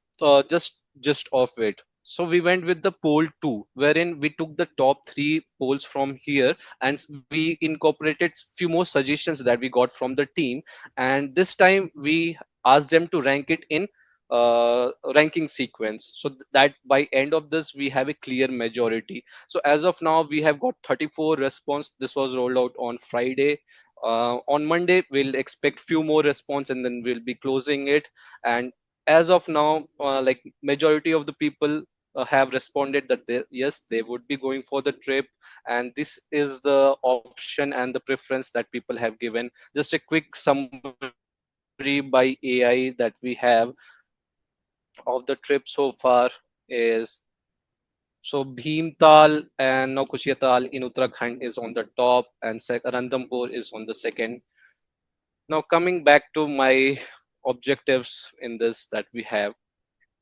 just of it. So we went with the poll 2, wherein we took the top 3 polls from here, and we incorporated few more suggestions that we got from the team. And this time we asked them to rank it in ranking sequence, so that by end of this we have a clear majority. So as of now, we have got 34 response. This was rolled out on Friday. On Monday, we'll expect few more response, and then we'll be closing it. And as of now, like majority of the people have responded that yes, they would be going for the trip, and this is the option and the preference that people have given. Just a quick summary by AI that we have of the trip so far is, so Bhimtal and Naukushiyatal in Uttarakhand is on the top, and Ranthambore is on the second. Now coming back to my objectives in this that we have.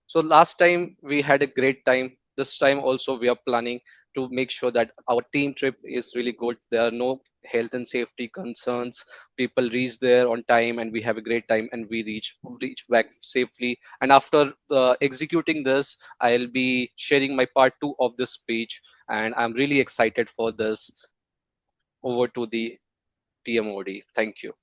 So last time we had a great time. This time also we are planning to make sure that our team trip is really good. There are no health and safety concerns. People reach there on time, and we have a great time, and we reach back safely. And after executing this, I'll be sharing my part 2 of this speech, and I'm really excited for this. Over to the TMOD. Thank you.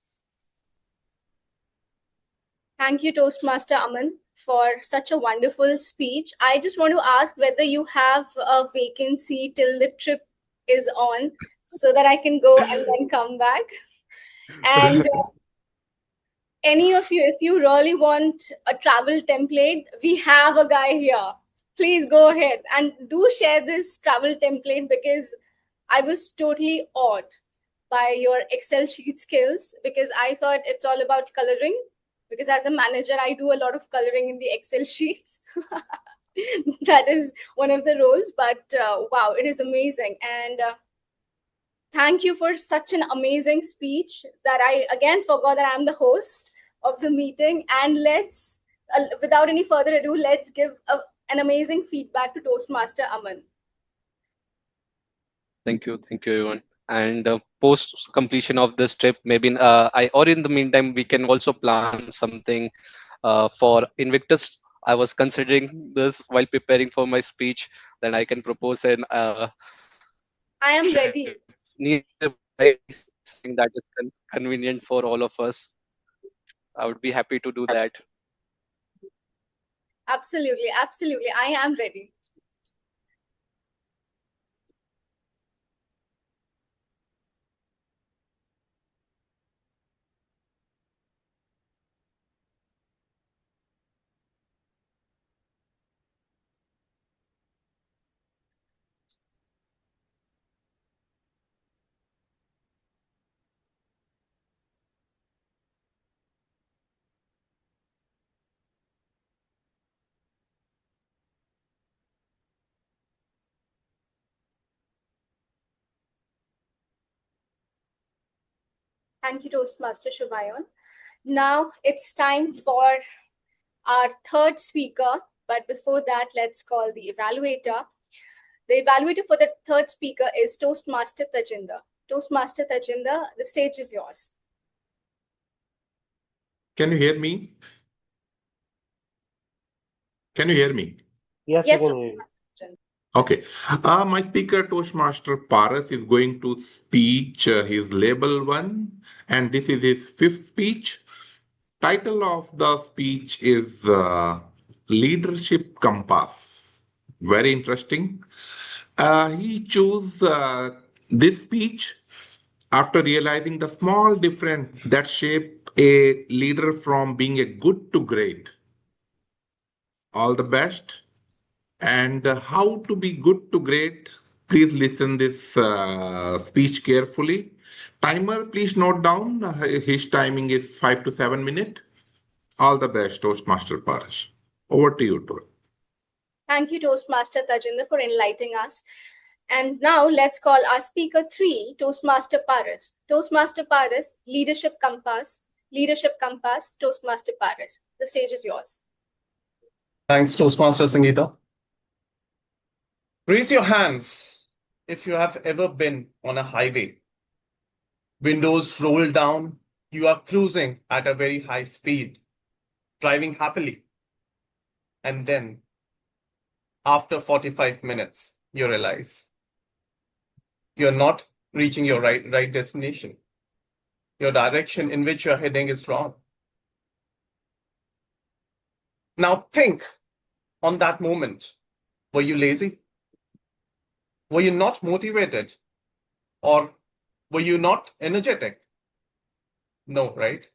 Thank you, Toastmaster Aman, for such a wonderful speech. I just want to ask whether you have a vacancy till the trip is on so that I can go and then come back. And any of you, if you really want a travel template, we have a guy here. Please go ahead and do share this travel template because I was totally awed. by your Excel sheet skills, because I thought it's all about coloring. Because as a manager, I do a lot of coloring in the Excel sheets. That is one of the roles, but wow, it is amazing. And thank you for such an amazing speech that I again forgot that I'm the host of the meeting. And let's, without any further ado, let's give an amazing feedback to Toastmaster Aman. Thank you, everyone. And post completion of this trip, maybe in the meantime, we can also plan something for Invictus. I was considering this while preparing for my speech. Then I can propose an I am trip ready. nearby, something that is convenient for all of us. I would be happy to do that. Absolutely, absolutely. I am ready. Thank you, Toastmaster Shubhayan. Now it's time for our third speaker. But before that, let's call the evaluator. The evaluator for the third speaker is Toastmaster Tajinder. Toastmaster Tajinder, the stage is yours. Can you hear me? Can you hear me? Yes, Yes, we can hear you. Okay. My speaker, Toastmaster Paras, is going to speech his label one, and this is his fifth speech. Title of the speech is Leadership Compass. Very interesting. He chose this speech after realizing the small difference that shape a leader from being a good to great. All the best. And how to be good to great. Please listen this speech carefully. Timer, please note down. His timing is 5 to 7 minutes. All the best, Toastmaster Paras. Over to you, Tor. Thank you, Toastmaster Tajinder, for enlightening us. And now let's call our speaker 3, Toastmaster Paras. Toastmaster Paras, Leadership Compass. Leadership Compass, Toastmaster Paras. The stage is yours. Thanks, Toastmaster Sangeeta. Raise your hands if you have ever been on a highway. Windows rolled down, you are cruising at a very high speed, driving happily. And then, after 45 minutes, you realize you're not reaching your right destination. Your direction in which you're heading is wrong. Now think on that moment. Were you lazy? Were you not motivated? Or were you not energetic? No, right?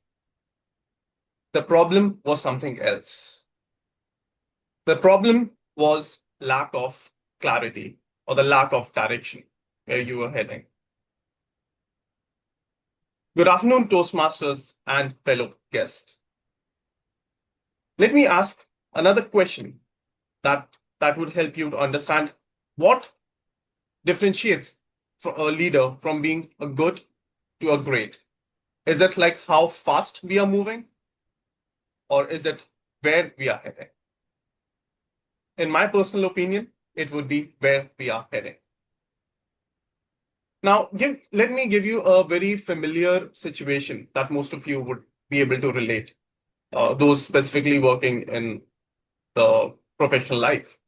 The problem was something else. The problem was lack of clarity or the lack of direction where you were heading. Good afternoon, Toastmasters and fellow guests. Let me ask another question that would help you to understand what differentiates a leader from being a good to a great. Is it like how fast we are moving? Or is it where we are heading? In my personal opinion, it would be where we are heading. Now, let me give you a very familiar situation that most of you would be able to relate, those specifically working in the professional life.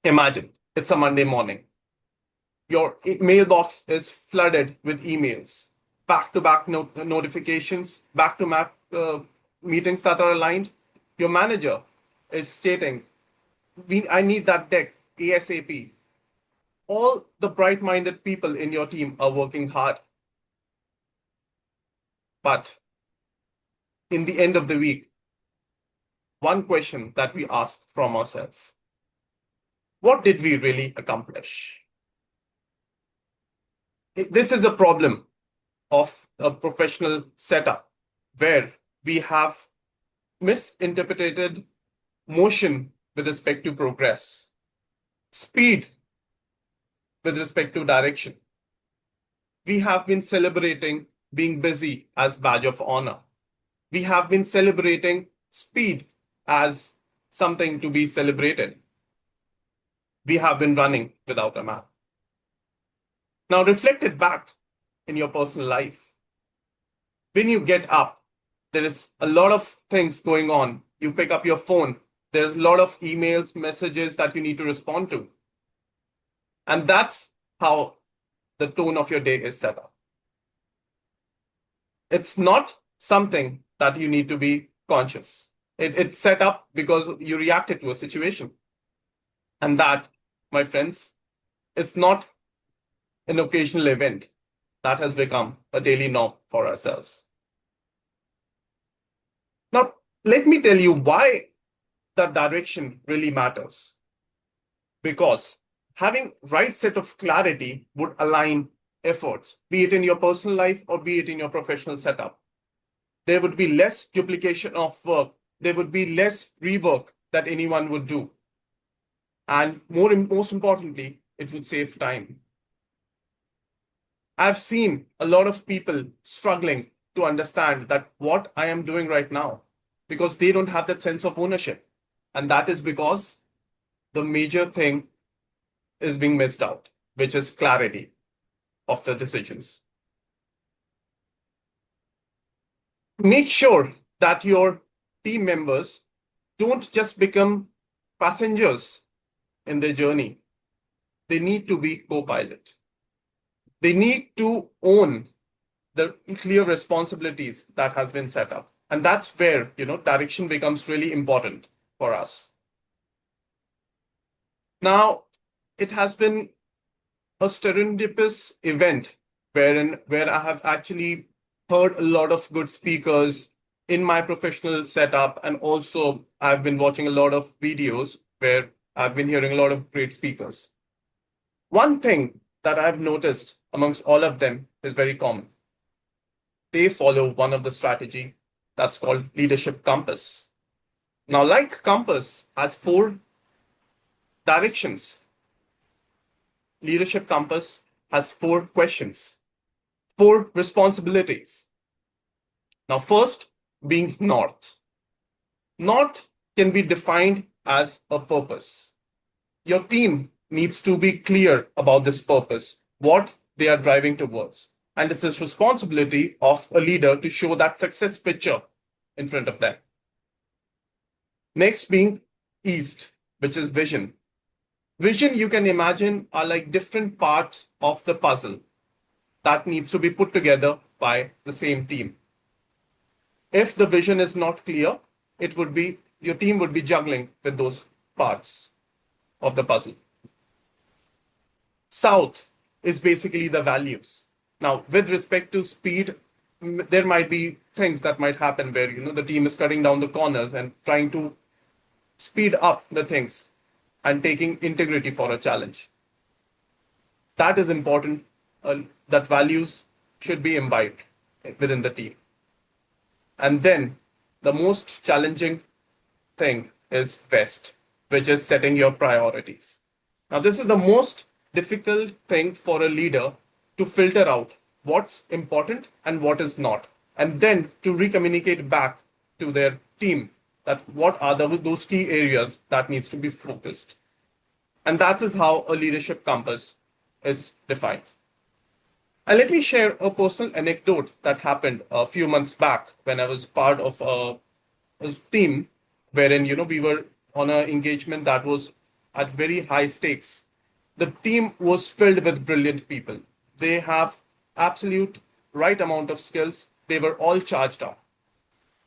Imagine it's a Monday morning. Your mailbox is flooded with emails, back-to-back notifications, back-to-back meetings that are aligned. Your manager is stating, I need that deck ASAP. All the bright-minded people in your team are working hard. But in the end of the week, one question that we ask from ourselves, what did we really accomplish? This is a problem of a professional setup where we have misinterpreted motion with respect to progress, speed with respect to direction. We have been celebrating being busy as badge of honor. We have been celebrating speed as something to be celebrated. We have been running without a map. Now reflect it back in your personal life. When you get up, there is a lot of things going on. You pick up your phone, there's a lot of emails, messages that you need to respond to. And that's how the tone of your day is set up. It's not something that you need to be conscious. It's set up because you reacted to a situation. And that, my friends, is not an occasional event. That has become a daily norm for ourselves. Now, let me tell you why the direction really matters. Because having right set of clarity would align efforts, be it in your personal life or be it in your professional setup. There would be less duplication of work. There would be less rework that anyone would do. And most importantly, it would save time. I've seen a lot of people struggling to understand that what I am doing right now, because they don't have that sense of ownership. And that is because the major thing is being missed out, which is clarity of the decisions. Make sure that your team members don't just become passengers in their journey. They need to be co-pilot. They need to own the clear responsibilities that has been set up. And that's where, direction becomes really important for us. Now, it has been a serendipitous event where I have actually heard a lot of good speakers in my professional setup, and also I've been watching a lot of videos where I've been hearing a lot of great speakers. One thing that I've noticed amongst all of them is very common. They follow one of the strategy that's called leadership compass. Now, like compass has 4 directions, leadership compass has 4 questions, 4 responsibilities. Now, first being north. North can be defined as a purpose. Your team needs to be clear about this purpose, what they are driving towards. And it's the responsibility of a leader to show that success picture in front of them. Next being east, which is vision. Vision, you can imagine, are like different parts of the puzzle that needs to be put together by the same team. If the vision is not clear, your team would be juggling with those parts of the puzzle. South is basically the values. Now, with respect to speed, there might be things that might happen where the team is cutting down the corners and trying to speed up the things and taking integrity for a challenge. That is important, that values should be imbibed within the team. And then the most challenging thing is West, which is setting your priorities. Now, this is the most difficult thing for a leader to filter out what's important and what is not, and then to recommunicate back to their team that what are those key areas that needs to be focused. And that is how a leadership compass is defined. And let me share a personal anecdote that happened a few months back when I was part of a team wherein we were on an engagement that was at very high stakes. The team was filled with brilliant people. They have absolute right amount of skills. They were all charged up.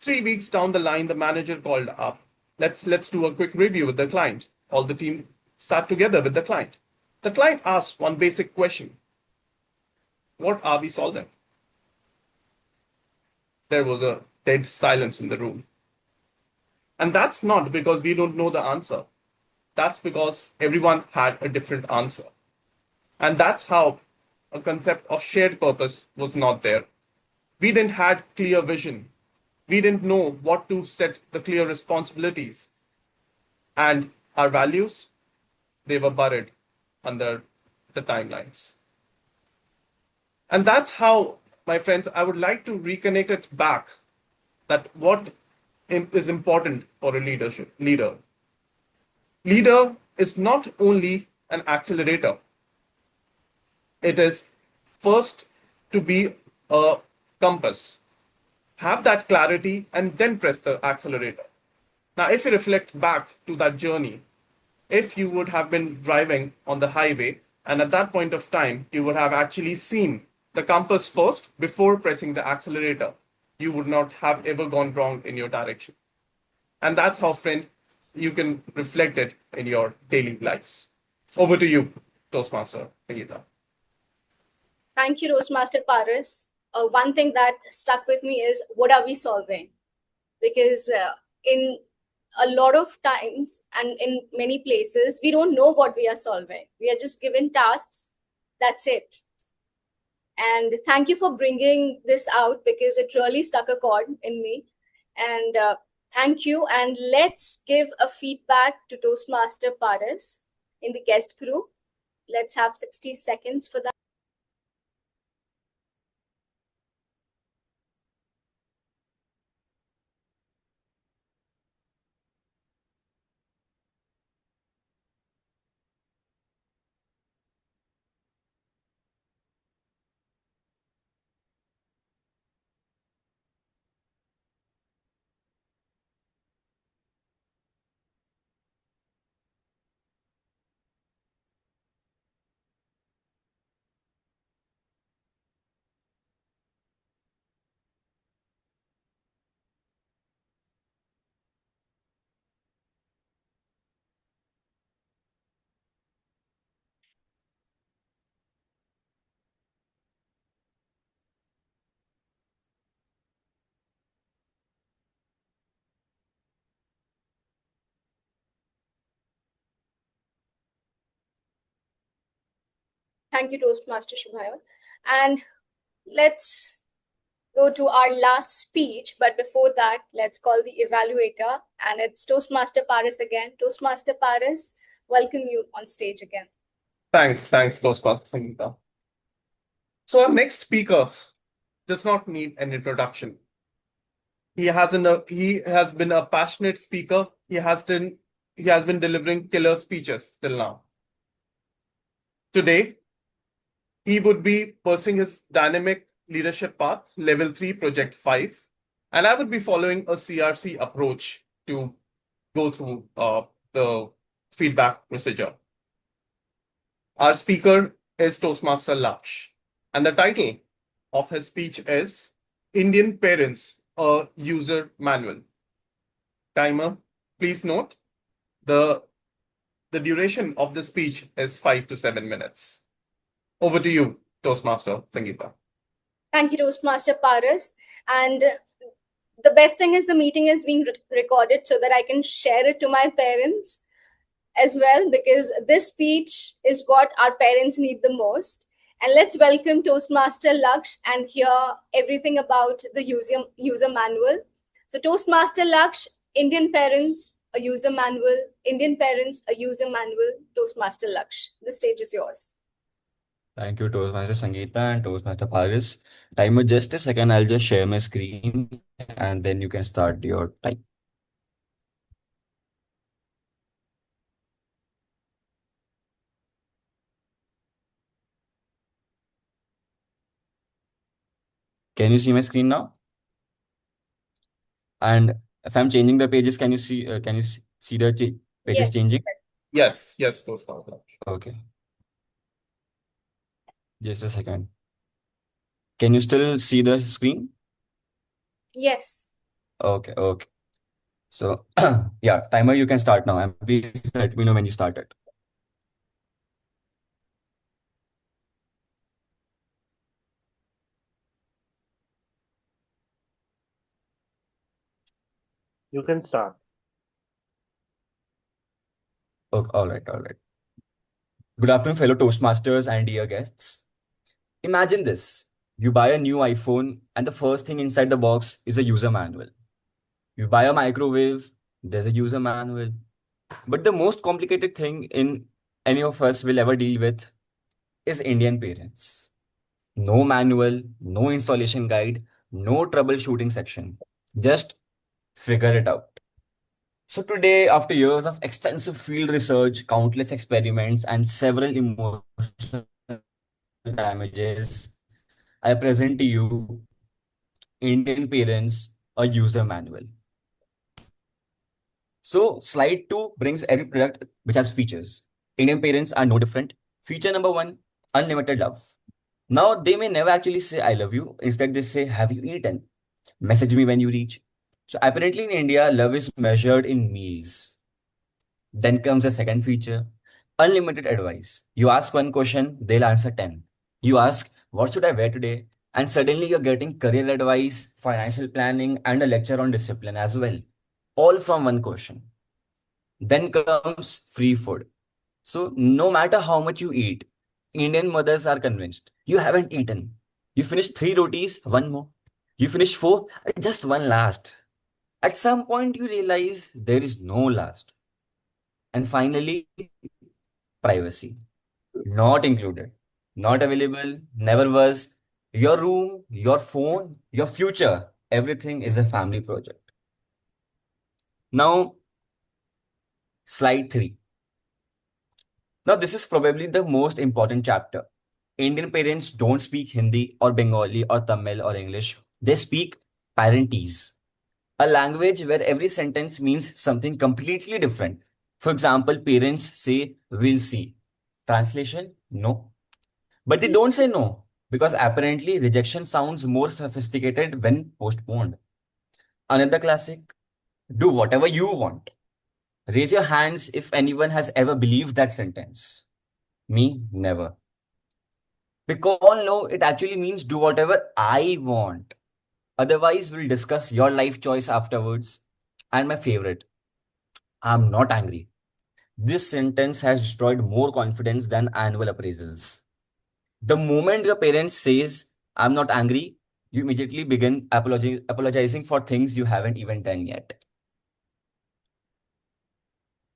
3 weeks down the line, the manager called up. Let's do a quick review with the client. All the team sat together with the client. The client asked one basic question: what are we solving? There was a dead silence in the room. And that's not because we don't know the answer. That's because everyone had a different answer. And that's how a concept of shared purpose was not there. We didn't had clear vision. We didn't know what to set the clear responsibilities. And our values, they were buried under the timelines. And that's how, my friends, I would like to reconnect it back that what is important for a leader. Leader is not only an accelerator. It is first to be a compass. Have that clarity and then press the accelerator. Now, if you reflect back to that journey, if you would have been driving on the highway and at that point of time you would have actually seen the compass first before pressing the accelerator, you would not have ever gone wrong in your direction. And that's how, friend, you can reflect it in your daily lives. Over to you, Toastmaster Sangeeta. Thank you, Toastmaster Paris. One thing that stuck with me is what are we solving? Because in a lot of times and in many places, we don't know what we are solving. We are just given tasks. That's it. And thank you for bringing this out because it really stuck a chord in me. And thank you. And let's give a feedback to Toastmaster Paris in the guest crew. Let's have 60 seconds for that. Thank you, Toastmaster Shubhayan. And let's go to our last speech. But before that, let's call the evaluator. And it's Toastmaster Paris again. Toastmaster Paris, welcome you on stage again. Thanks, Toastmaster Sangeeta. So our next speaker does not need an introduction. He has been a passionate speaker. He has been delivering killer speeches till now. Today, he would be pursuing his dynamic leadership path, level 3, project 5, and I would be following a CRC approach to go through the feedback procedure. Our speaker is Toastmaster Laksh, and the title of his speech is Indian Parents, a User Manual. Timer, please note the duration of the speech is 5 to 7 minutes. Over to you, Toastmaster Sangeeta. Thank you, Toastmaster Paris. And the best thing is the meeting is being recorded so that I can share it to my parents as well, because this speech is what our parents need the most. And let's welcome Toastmaster Laksh and hear everything about the user manual. So Toastmaster Laksh, Indian Parents, a User Manual, Indian Parents, a User Manual, Toastmaster Laksh. The stage is yours. Thank you, Toastmaster Sangeeta and Toastmaster Paris. Timer, just a second. I'll just share my screen and then you can start your time. Can you see my screen now? And if I'm changing the pages, can you see? See the pages Yes. changing? Yes, Toastmaster. Okay. Just a second. Can you still see the screen? Yes. Okay. So, yeah, timer, you can start now. And please let me know when you started. You can start. Okay, all right. Good afternoon, fellow Toastmasters and dear guests. Imagine this. You buy a new iPhone, and the first thing inside the box is a user manual. You buy a microwave, there's a user manual. But the most complicated thing in any of us will ever deal with is Indian parents. No manual, no installation guide, no troubleshooting section. Just figure it out. So today, after years of extensive field research, countless experiments, and several emotional damages, I present to you Indian parents a user manual. So slide 2 brings every product which has features. Indian parents are no different. Feature number 1, unlimited love. Now they may never actually say I love you. Instead they say have you eaten? Message me when you reach. So apparently in India, love is measured in meals. Then comes the second feature, unlimited advice. You ask one question, they'll answer 10. You ask, what should I wear today? And suddenly you're getting career advice, financial planning, and a lecture on discipline as well. All from one question. Then comes free food. So, no matter how much you eat, Indian mothers are convinced you haven't eaten. You finish three rotis, one more. You finish four, just one last. At some point, you realize there is no last. And finally, privacy. Not included, not available, never was. Your room, your phone, your future, everything is a family project. Now, slide 3. Now, this is probably the most important chapter. Indian parents don't speak Hindi or Bengali or Tamil or English. They speak Parentese, a language where every sentence means something completely different. For example, parents say, we'll see. Translation, no. But they don't say no because apparently rejection sounds more sophisticated when postponed. Another classic, do whatever you want. Raise your hands if anyone has ever believed that sentence. Me, never. Because all know it actually means do whatever I want. Otherwise, we'll discuss your life choice afterwards. And my favorite, I'm not angry. This sentence has destroyed more confidence than annual appraisals. The moment your parents says, I'm not angry, you immediately begin apologizing for things you haven't even done yet.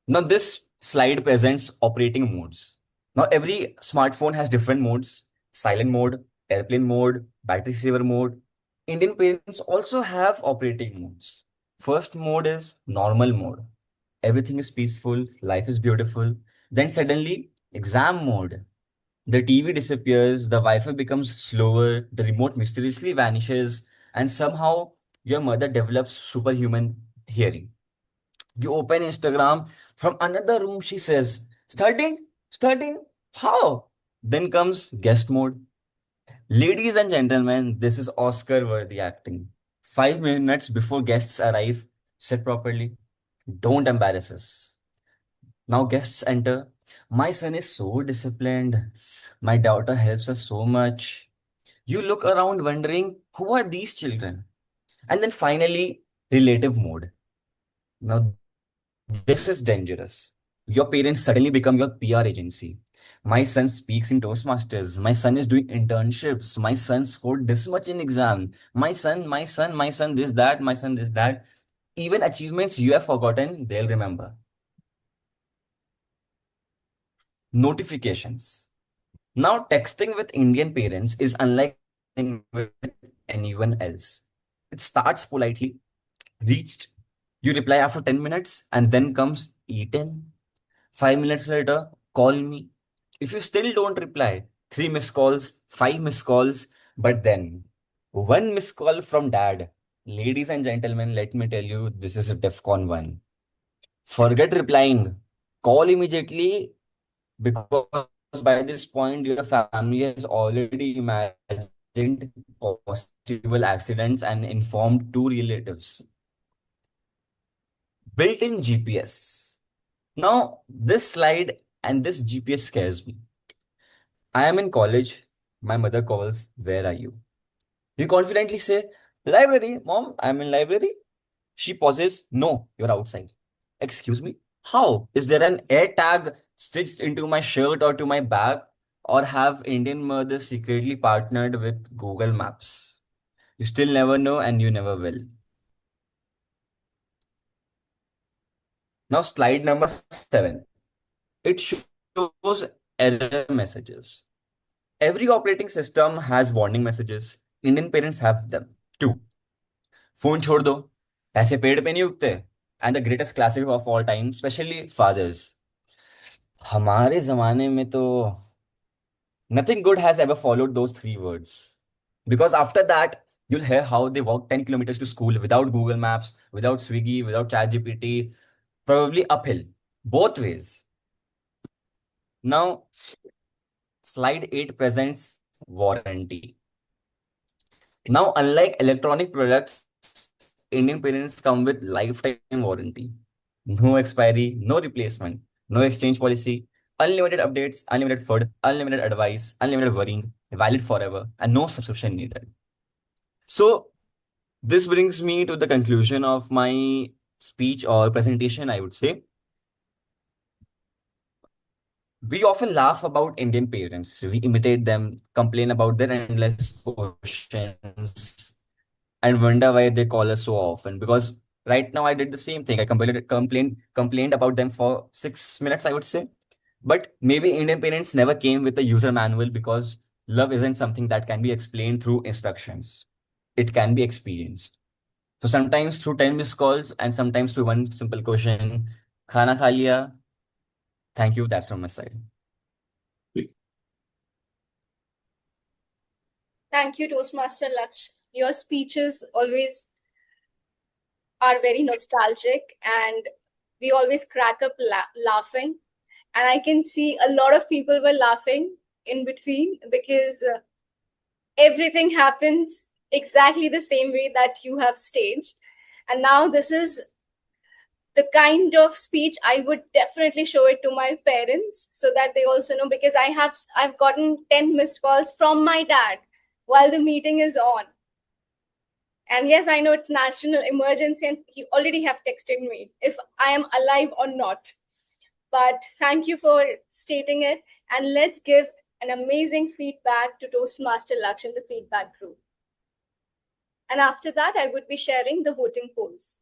Now, this slide presents operating modes. Now, every smartphone has different modes, silent mode, airplane mode, battery saver mode. Indian parents also have operating modes. First mode is normal mode. Everything is peaceful, life is beautiful. Then suddenly, exam mode. The TV disappears, the Wi Fi becomes slower, the remote mysteriously vanishes, and somehow your mother develops superhuman hearing. You open Instagram from another room, she says, Starting? Starting? How? Then comes guest mode. Ladies and gentlemen, this is Oscar worthy acting. 5 minutes before guests arrive, sit properly. Don't embarrass us. Now guests enter. My son is so disciplined. My daughter helps us so much. You look around wondering, who are these children? And then finally, relative mode. Now, this is dangerous. Your parents suddenly become your PR agency. My son speaks in Toastmasters. My son is doing internships. My son scored this much in exam. My son, this, that, my son, this, that. Even achievements you have forgotten, they'll remember. Notifications. Now, texting with Indian parents is unlike texting with anyone else. It starts politely, reached. You reply after 10 minutes, and then comes eaten. 5 minutes later, call me. If you still don't reply, three missed calls, five missed calls, but then one missed call from dad. Ladies and gentlemen, let me tell you, this is a DEFCON 1. Forget replying. Call immediately because by this point, your family has already imagined possible accidents and informed two relatives. Built in GPS. Now, this slide and this GPS scares me. I am in college. My mother calls, where are you? You confidently say, library, mom, I'm in library. She pauses, no, you're outside. Excuse me? How? Is there an air tag stitched into my shirt or to my bag? Or have Indian mothers secretly partnered with Google Maps? You still never know and you never will. Now, slide number 7. It shows error messages. Every operating system has warning messages. Indian parents have them too. Phone छोड़ दो, पैसे पेड़ पे नहीं उगते. And the greatest classic of all time, especially fathers. हमारे जमाने में तो nothing good has ever followed those 3 words. Because after that, you'll hear how they walk 10 kilometers to school without Google Maps, without Swiggy, without ChatGPT, probably uphill, both ways. Now, slide 8 presents warranty. Now, unlike electronic products, Indian parents come with lifetime warranty. No expiry, no replacement, no exchange policy, unlimited updates, unlimited food, unlimited advice, unlimited worrying, valid forever, and no subscription needed. So, this brings me to the conclusion of my speech or presentation, I would say. We often laugh about Indian parents. We imitate them, complain about their endless questions, and wonder why they call us so often. Because right now I did the same thing. I complained about them for 6 minutes, I would say. But maybe Indian parents never came with a user manual because love isn't something that can be explained through instructions. It can be experienced. So sometimes through 10 missed calls and sometimes through one simple question, Khana kha liya? Thank you. That's from my side. Thank you, Toastmaster Laksh. Your speeches always are very nostalgic and we always crack up laughing. And I can see a lot of people were laughing in between because everything happens exactly the same way that you have staged. And now this is the kind of speech I would definitely show it to my parents so that they also know, because I've gotten 10 missed calls from my dad while the meeting is on. And yes, I know it's national emergency and he already have texted me if I am alive or not. But thank you for stating it. And let's give an amazing feedback to Toastmaster Laksh in the feedback group. And after that, I would be sharing the voting polls.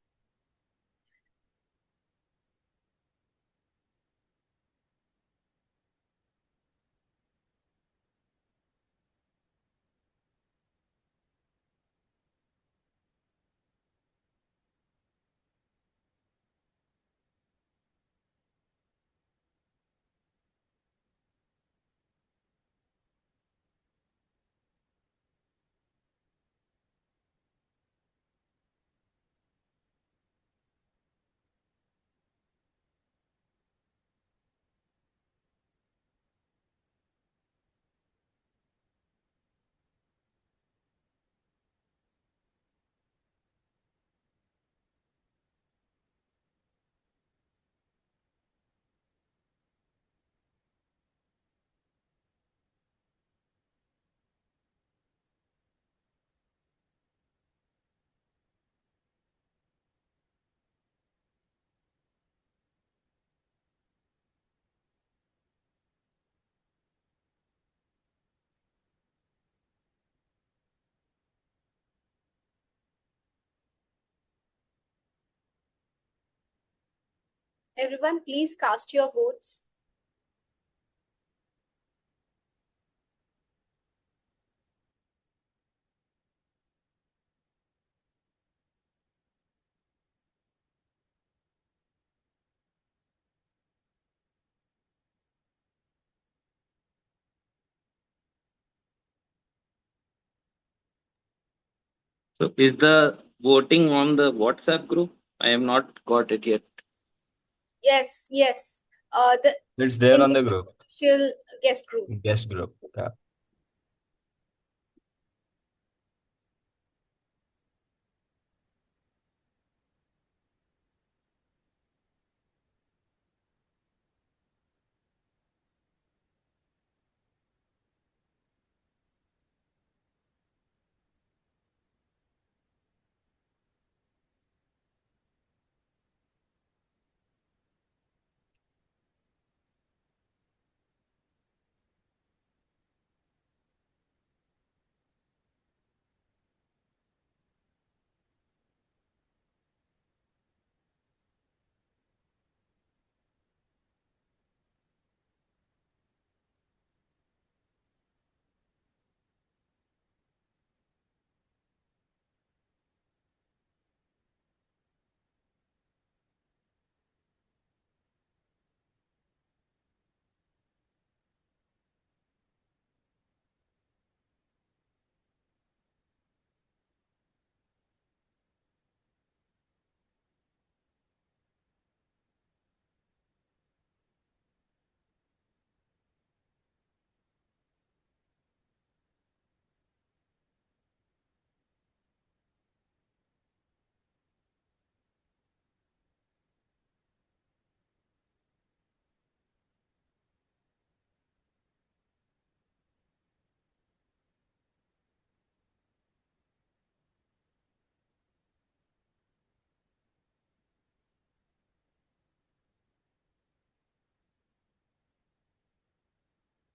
Everyone, please cast your votes. So is the voting on the WhatsApp group? I have not got it yet. Yes, yes. It's there In on the the group, official guest group. guest group. Yeah.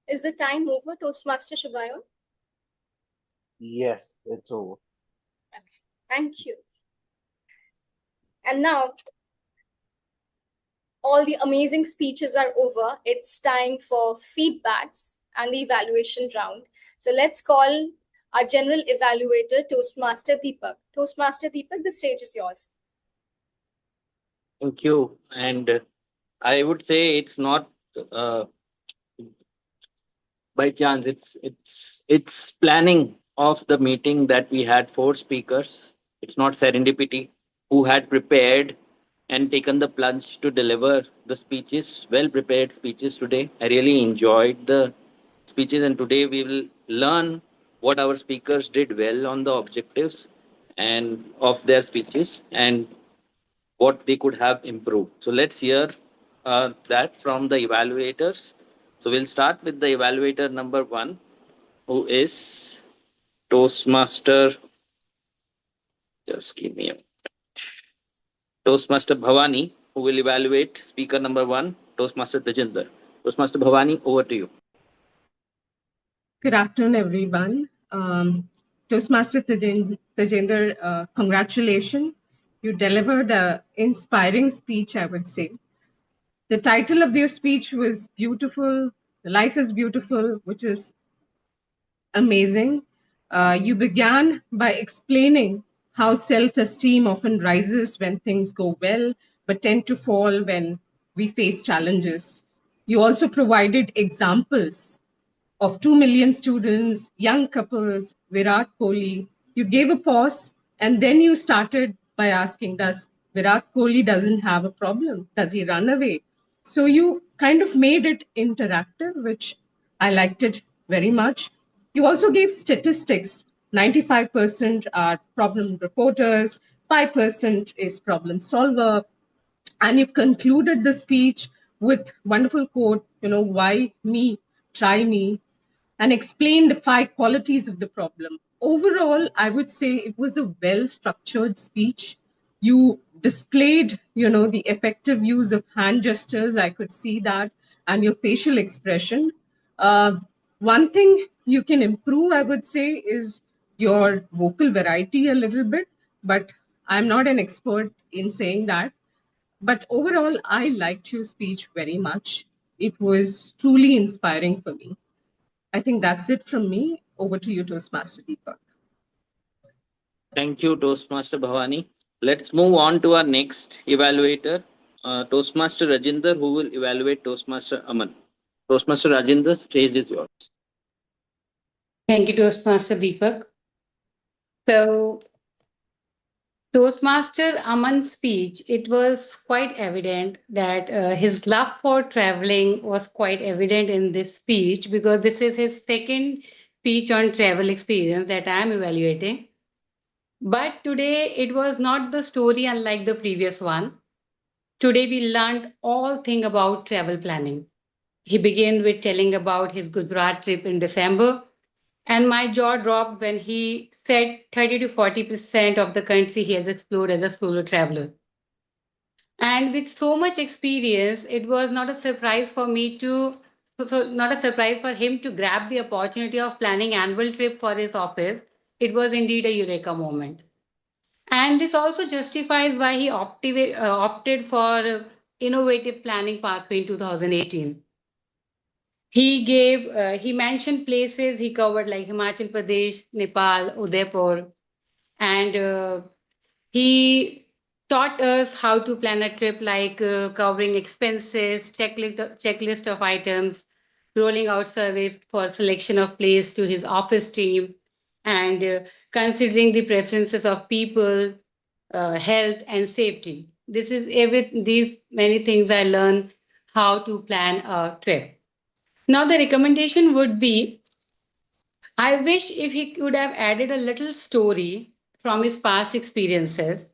Is the time over, Toastmaster Shubayon? Yes, it's over. Okay, thank you. And now all the amazing speeches are over. It's time for feedbacks and the evaluation round. So let's call our general evaluator, Toastmaster Deepak. Toastmaster Deepak, the stage is yours. Thank you. And I would say it's not uh, by chance. It's planning of the meeting that we had four speakers. It's not serendipity. Who had prepared and taken the plunge to deliver the speeches, well prepared speeches today. I really enjoyed the speeches, and today we will learn what our speakers did well on the objectives and of their speeches and what they could have improved. So let's hear that from the evaluators. So we'll start with the evaluator number one, who is Toastmaster. Just give me a Toastmaster Bhavani, who will evaluate speaker number one, Toastmaster Tajinder. Toastmaster Bhavani, over to you. Good afternoon, everyone. Toastmaster Tejinder, congratulations. You delivered an inspiring speech, I would say. The title of your speech was beautiful. Life is beautiful, which is amazing. You began by explaining how self-esteem often rises when things go well, but tend to fall when we face challenges. You also provided examples of 2 million students, young couples, Virat Kohli. You gave a pause and then you started by asking, does Virat Kohli doesn't have a problem? Does he run away? So you kind of made it interactive, which I liked it very much. You also gave statistics. 95% are problem reporters, 5% is problem solver, and you concluded the speech with wonderful quote, why me, try me, and explained the 5 qualities of the problem. Overall, I would say it was a well structured speech. You displayed, the effective use of hand gestures. I could see that, and your facial expression. One thing you can improve, I would say, is your vocal variety a little bit, but I'm not an expert in saying that. But overall, I liked your speech very much. It was truly inspiring for me. I think that's it from me. Over to you, Toastmaster Deepak. Thank you, Toastmaster Bhavani. Let's move on to our next evaluator, Toastmaster Rajinder, who will evaluate Toastmaster Aman. Toastmaster Rajinder, stage is yours. Thank you, Toastmaster Deepak. So, Toastmaster Aman's speech, it was quite evident that his love for traveling was quite evident in this speech because this is his second speech on travel experience that I am evaluating. But today it was not the story unlike the previous one. Today we learned all thing about travel planning. He began with telling about his Gujarat trip in December, and my jaw dropped when he said 30 to 40% of the country he has explored as a solo traveler. And with so much experience, it was not a surprise for me to, not a surprise for him to grab the opportunity of planning annual trip for his office. It was indeed a eureka moment. And this also justifies why he opted for innovative planning pathway in 2018. He mentioned places he covered like Himachal Pradesh, Nepal, Udaipur, and he taught us how to plan a trip like covering expenses, checklist of items, rolling out survey for selection of place to his office team, and considering the preferences of people, health and safety. These many things I learned how to plan a trip. Now the recommendation would be I wish if he could have added a little story from his past experiences.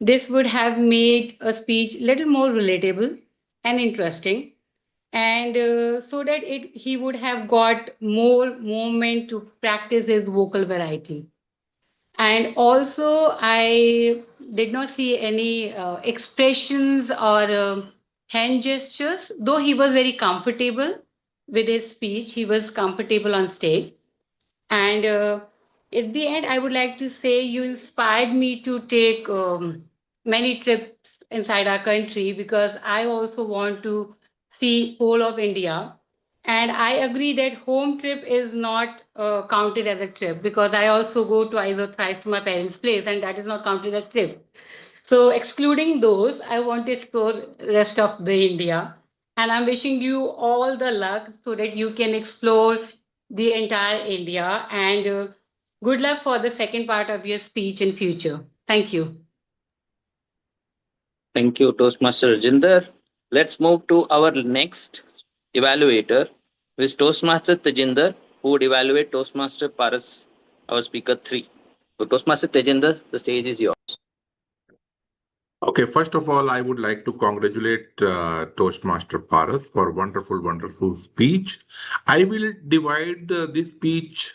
This would have made a speech little more relatable and interesting, and so that he would have got more moment to practice his vocal variety. And also, I did not see any expressions or hand gestures, though he was very comfortable. with his speech. He was comfortable on stage. And at the end, I would like to say you inspired me to take many trips inside our country because I also want to see whole of India. And I agree that home trip is not counted as a trip because I also go twice or thrice to my parents' place, and that is not counted as trip. So excluding those, I want to explore rest of the India. And I'm wishing you all the luck so that you can explore the entire India. And good luck for the second part of your speech in future. Thank you. Thank you, Toastmaster Rajinder. Let's move to our next evaluator, who is Toastmaster Tejinder, who would evaluate Toastmaster Paras, our speaker 3. So, Toastmaster Tejinder, the stage is yours. Okay, first of all, I would like to congratulate Toastmaster Paras for wonderful, wonderful speech. I will divide this speech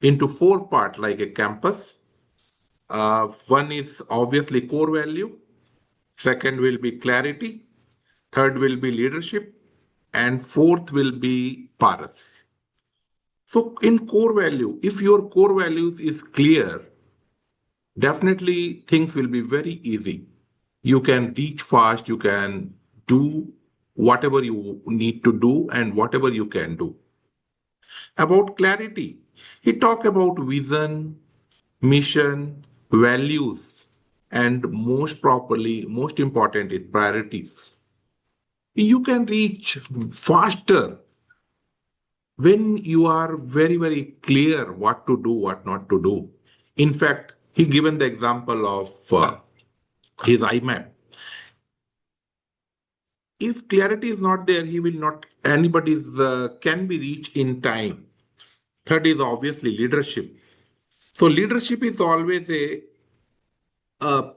into four parts like a campus. One is obviously core value. Second will be clarity. Third will be leadership. And fourth will be Paras. So in core value, if your core values is clear, definitely things will be very easy. You can reach fast, you can do whatever you need to do and whatever you can do. About clarity, he talked about vision, mission, values, and most important is priorities. You can reach faster when you are very, very clear what to do, what not to do. In fact, he given the example of his IMAP. If clarity is not there, he will not, anybody's can be reached in time. Third is obviously leadership. So leadership is always a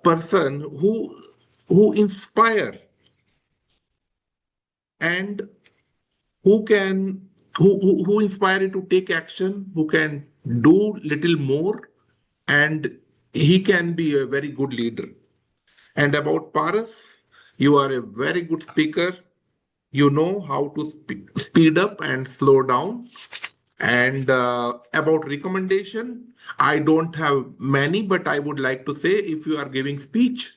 person who inspire and who can who inspire you to take action, who can do little more, and he can be a very good leader. And about Paras, you are a very good speaker. You know how to speed up and slow down. And about recommendation, I don't have many, but I would like to say if you are giving speech,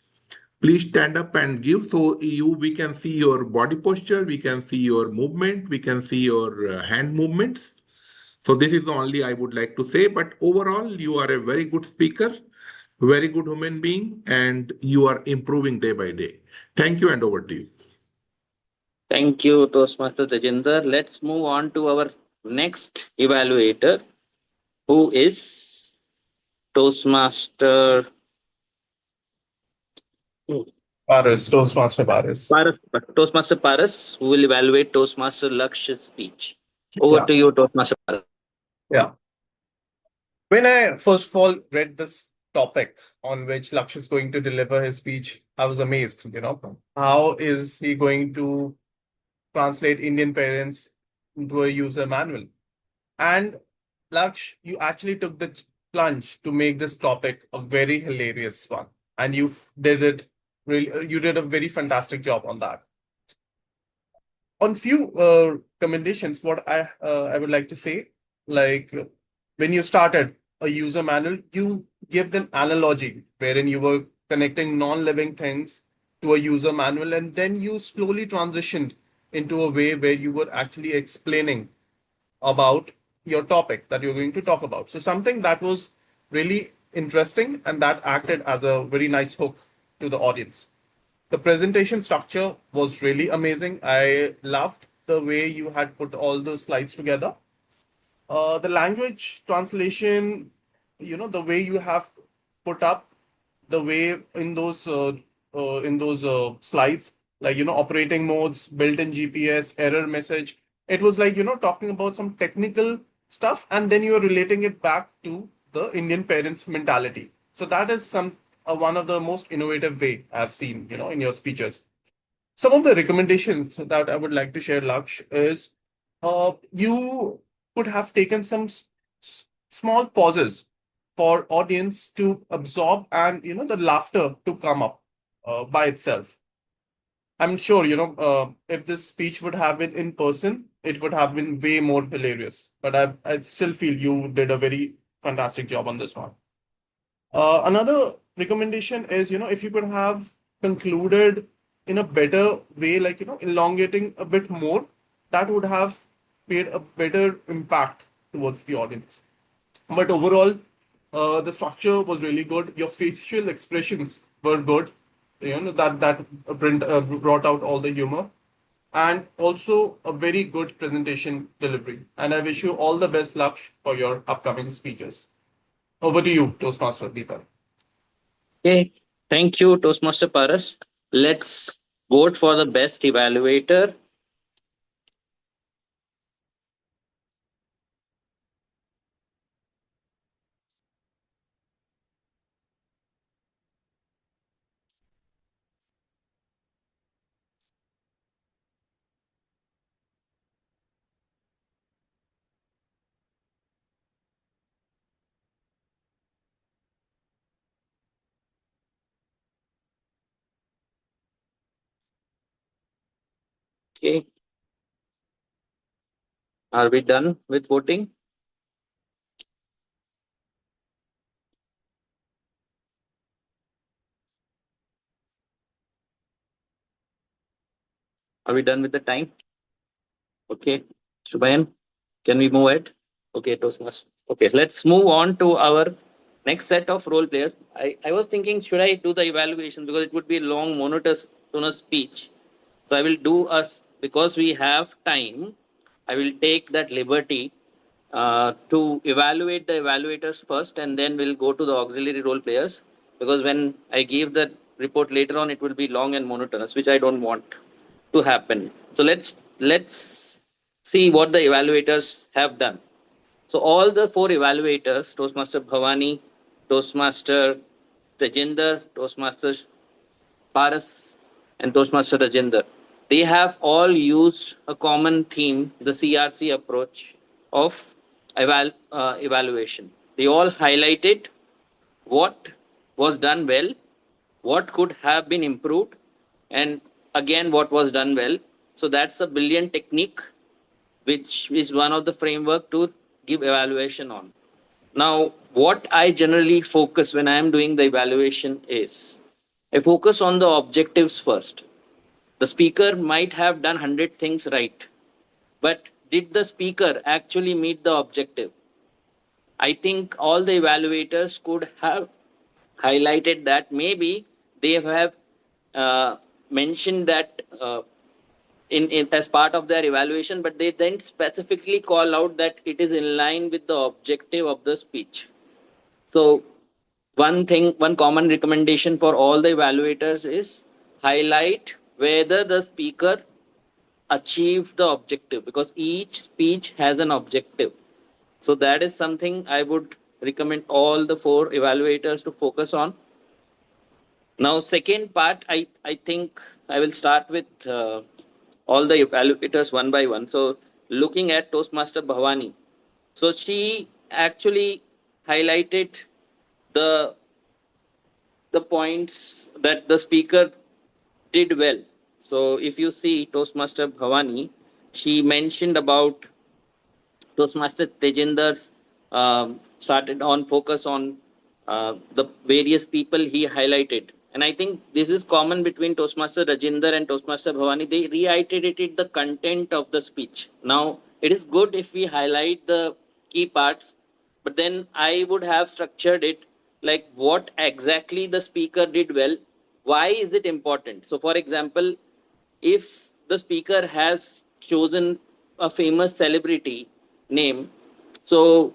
please stand up and give so we can see your body posture, we can see your movement, we can see your hand movements. So this is the only I would like to say. But overall, you are a very good speaker, very good human being, and you are improving day by day. Thank you and over to you. Thank you, Toastmaster Tejinder. Let's move on to our next evaluator, who is Toastmaster Paris, Toastmaster Paris. Paras. Toastmaster Paras, who will evaluate Toastmaster Laksh's speech. Over Yeah, to you, Toastmaster Paras. yeah. When I first of all read this topic on which Laksh is going to deliver his speech, I was amazed, How is he going to translate Indian parents into a user manual? And Laksh, you actually took the plunge to make this topic a very hilarious one. And did it really, you did a very fantastic job on that. On few recommendations, what I would like to say, like when you started a user manual, you gave an analogy wherein you were connecting non-living things to a user manual, and then you slowly transitioned into a way where you were actually explaining about your topic that you're going to talk about. So something that was really interesting and that acted as a very nice hook to the audience. The presentation structure was really amazing. I loved the way you had put all those slides together. The language translation, the way you have put up the way in those slides, like operating modes, built-in GPS, error message. It was like talking about some technical stuff, and then you are relating it back to the Indian parents' mentality. So that is one of the most innovative way I've seen, in your speeches. Some of the recommendations that I would like to share, Laksh, is you could have taken some small pauses for audience to absorb and the laughter to come up by itself. I'm sure if this speech would have been in person, it would have been way more hilarious. But I still feel you did a very fantastic job on this one. Another recommendation is, if you could have concluded in a better way, like, elongating a bit more, that would have made a better impact towards the audience. But overall, the structure was really good. Your facial expressions were good. That brought out all the humor, and also a very good presentation delivery. And I wish you all the best luck for your upcoming speeches. Over to you, Toastmaster Deepak. Okay, thank you, Toastmaster Paras. Let's vote for the best evaluator. Okay, are we done with voting? Are we done with the time? Okay, Shubhayan, can we move ahead? Okay, Toastmaster. Okay, let's move on to our next set of role players. I was thinking, should I do the evaluation because it would be a long, monotonous speech. So I will do us because we have time. I will take that liberty to evaluate the evaluators first, and then we'll go to the auxiliary role players. Because when I give the report later on, it will be long and monotonous, which I don't want to happen. So let's see what the evaluators have done. So all the four evaluators, Toastmaster Bhavani, Toastmaster Tejinder, Toastmaster Paras, and Toastmaster Rajender, they have all used a common theme, the CRC approach of evaluation. They all highlighted what was done well, what could have been improved, and again what was done well. So that's a brilliant technique, which is one of the framework to give evaluation on. Now, what I generally focus when I am doing the evaluation is I focus on the objectives first. The speaker might have done 100 things right, but did the speaker actually meet the objective? I think all the evaluators could have highlighted that maybe they have mentioned that in as part of their evaluation, but they then specifically call out that it is in line with the objective of the speech. So one common recommendation for all the evaluators is highlight whether the speaker achieved the objective, because each speech has an objective. So that is something I would recommend all the four evaluators to focus on. Now, second part, I think I will start with all the evaluators one by one. So looking at Toastmaster Bhavani, so she actually highlighted the points that the speaker did well. So if you see Toastmaster Bhavani, she mentioned about Toastmaster Tejinder's started on focus on the various people he highlighted. And I think this is common between Toastmaster Rajinder and Toastmaster Bhavani. They reiterated the content of the speech. Now, it is good if we highlight the key parts, but then I would have structured it like what exactly the speaker did well. Why is it important? So, for example, if the speaker has chosen a famous celebrity name, so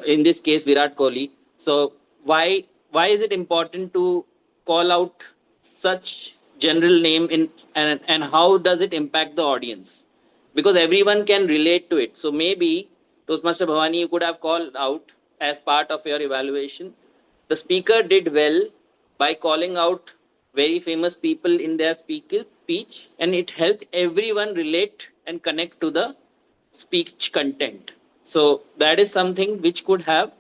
in this case Virat Kohli, so why is it important to call out such general name in, and how does it impact the audience? Because everyone can relate to it. So maybe Toastmaster Bhavani, you could have called out as part of your evaluation, the speaker did well by calling out very famous people in their speech, and it helped everyone relate and connect to the speech content. So that is something which could have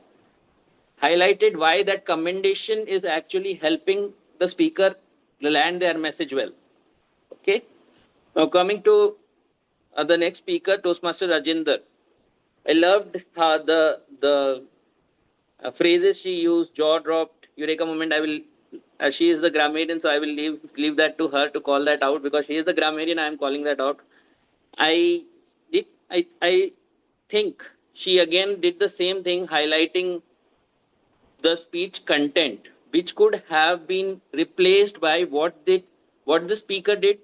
highlighted why that commendation is actually helping the speaker land their message well. Okay. Now coming to the next speaker, Toastmaster Rajinder. I loved the phrases she used, jaw dropped, eureka moment. I will, she is the grammarian, so I will leave that to her to call that out because she is the grammarian. I am calling that out. I think she again did the same thing, highlighting the speech content, which could have been replaced by what the speaker did.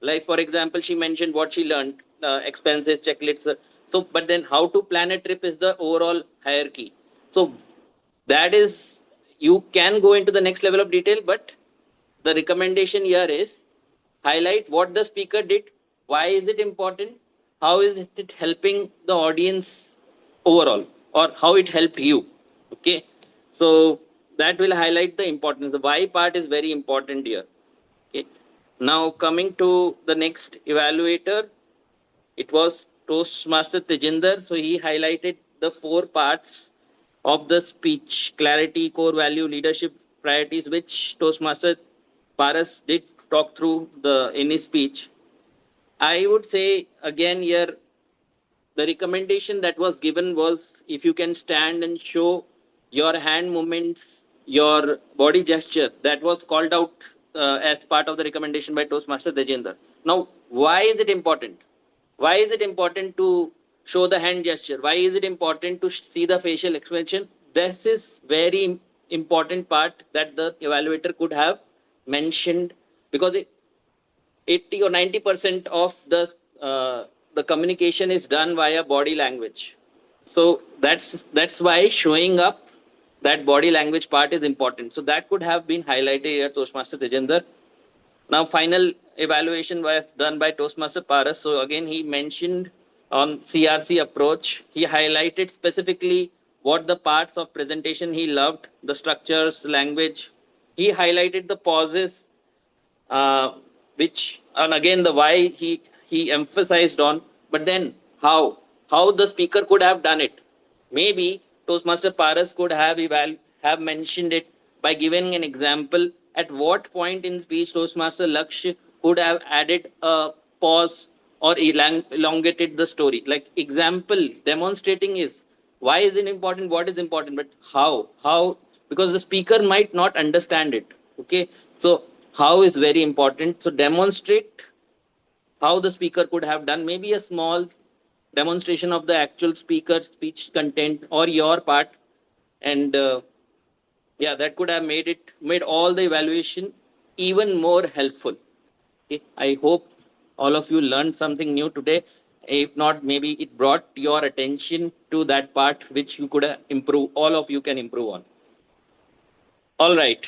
Like for example, she mentioned what she learned, expenses, checklists. So, but then how to plan a trip is the overall hierarchy. So that is, you can go into the next level of detail, but the recommendation here is highlight what the speaker did, why is it important, how is it helping the audience overall, or how it helped you. Okay, so that will highlight the importance. The why part is very important here. Okay, now coming to the next evaluator, it was Toastmaster Tejinder. So he highlighted the 4 parts of the speech: clarity, core value, leadership, priorities, which Toastmaster Paras did talk through in his speech. I would say again here, the recommendation that was given was if you can stand and show your hand movements, your body gesture, that was called out as part of the recommendation by Toastmaster Tejinder. Now, why is it important? Why is it important to show the hand gesture? Why is it important to see the facial expression? This is very important part that the evaluator could have mentioned, because 80 or 90% of the communication is done via body language. So that's why showing up, that body language part is important. So that could have been highlighted here, Toastmaster Tejinder. Now, final evaluation was done by Toastmaster Paras. So again, he mentioned on CRC approach. He highlighted specifically what the parts of presentation he loved, the structures, language. He highlighted the pauses, which, and again the why he emphasized on, but then how the speaker could have done it. Maybe Toastmaster Paras could have mentioned it by giving an example. At what point in speech Toastmaster Laksh could have added a pause or elongated the story. Like example demonstrating is why is it important, what is important, but how, because the speaker might not understand it. Okay, so how is very important. So demonstrate how the speaker could have done, maybe a small demonstration of the actual speaker speech content or your part, and yeah, that could have made all the evaluation even more helpful. Okay, I hope all of you learned something new today. If not, maybe it brought your attention to that part which you could improve, all of you can improve on. All right.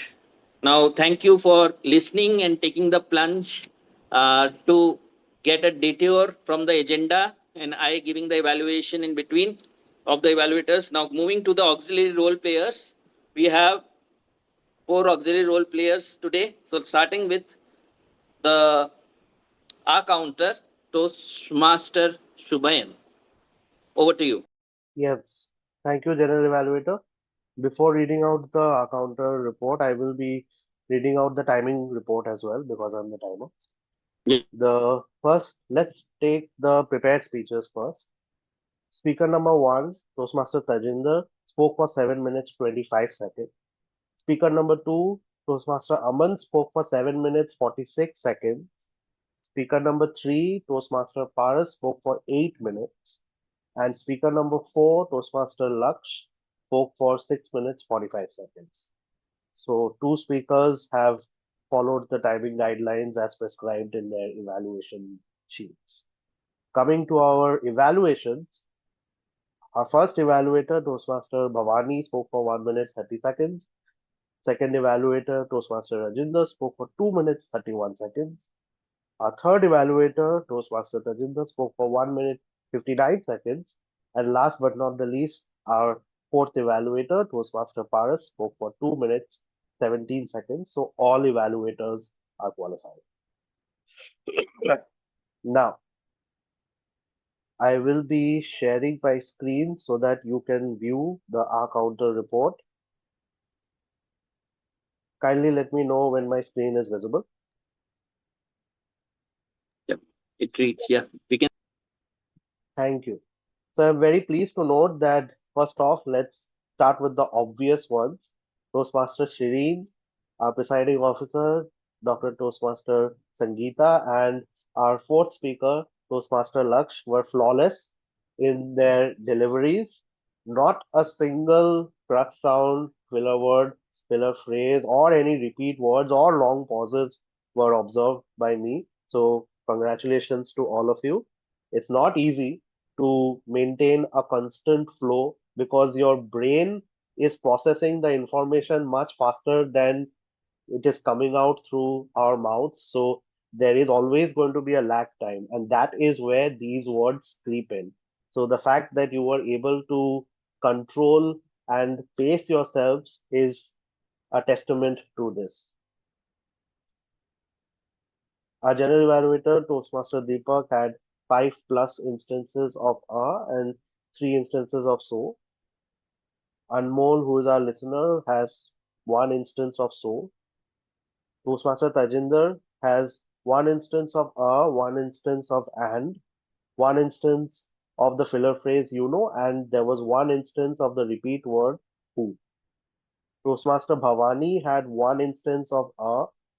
Now, thank you for listening and taking the plunge to get a detour from the agenda, and I giving the evaluation in between of the evaluators. Now, moving to the auxiliary role players, we have 4 auxiliary role players today. So, starting with the R counter, Toastmaster Shubhayan. Over to you. Yes, thank you, General Evaluator. Before reading out the counter report, I will be reading out the timing report as well because I'm the timer. Yeah. The first, let's take the prepared speeches first. Speaker number 1, Toastmaster Tajinder, spoke for 7 minutes 25 seconds. Speaker number 2, Toastmaster Aman, spoke for 7 minutes 46 seconds. Speaker number 3, Toastmaster Paras, spoke for 8 minutes. And speaker number 4, Toastmaster Laksh, spoke for 6 minutes 45 seconds. So 2 speakers have followed the timing guidelines as prescribed in their evaluation sheets. Coming to our evaluations, our first evaluator, Toastmaster Bhavani, spoke for 1 minute 30 seconds. Second evaluator, Toastmaster Rajinder, spoke for 2 minutes 31 seconds. Our third evaluator, Toastmaster Tajinder, spoke for 1 minute 59 seconds. And last but not the least, our fourth evaluator, Toastmaster Paras, spoke for 2 minutes 17 seconds. So all evaluators are qualified. Now, I will be sharing my screen so that you can view the R counter report. Kindly let me know when my screen is visible. Yep, it reads. Yeah, we can. Thank you. So I'm very pleased to note that first off, let's start with the obvious ones. Toastmaster Shireen, our presiding officer, Dr. Toastmaster Sangeeta, and our fourth speaker, Toastmaster Laksh, were flawless in their deliveries. Not a single crutch sound, filler word, filler phrase, or any repeat words or long pauses were observed by me. So congratulations to all of you. It's not easy to maintain a constant flow because your brain is processing the information much faster than it is coming out through our mouths. So there is always going to be a lag time, and that is where these words creep in. So the fact that you were able to control and pace yourselves is a testament to this. Our general evaluator, Toastmaster Deepak, had 5+ instances of and 3 instances of so. Anmol, who is our listener, has 1 instance of so. Toastmaster Tajinder has 1 instance of 1 instance of and, 1 instance of the filler phrase and there was 1 instance of the repeat word who. Toastmaster Bhavani had 1 instance of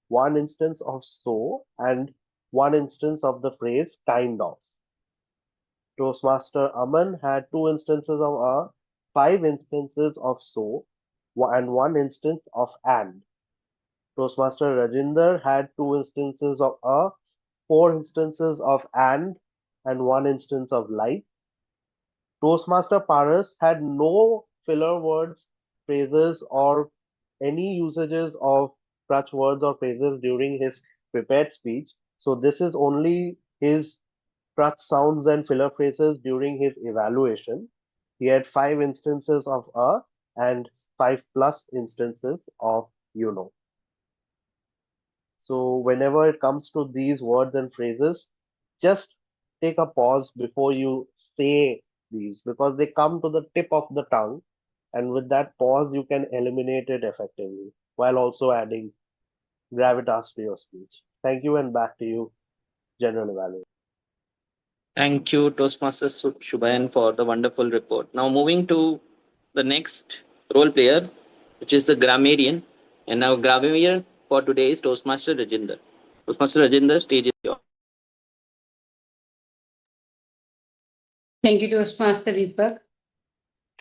1 instance of so, and 1 instance of the phrase kind of. Toastmaster Aman had 2 instances of 5 instances of so, and 1 instance of and. Toastmaster Rajinder had 2 instances of 4 instances of and 1 instance of like. Toastmaster Paras had no filler words, phrases, or any usages of crutch words or phrases during his prepared speech. So this is only his crutch sounds and filler phrases during his evaluation. He had 5 instances of and 5+ instances of So whenever it comes to these words and phrases, just take a pause before you say these because they come to the tip of the tongue, and with that pause, you can eliminate it effectively while also adding gravitas to your speech. Thank you, and back to you, General Evaluator. Thank you, Toastmaster Shubayan, for the wonderful report. Now, moving to the next role player, which is the grammarian. And now, grammarian for today is Toastmaster Rajinder. Toastmaster Rajinder, stage is yours. Thank you, Toastmaster Deepak.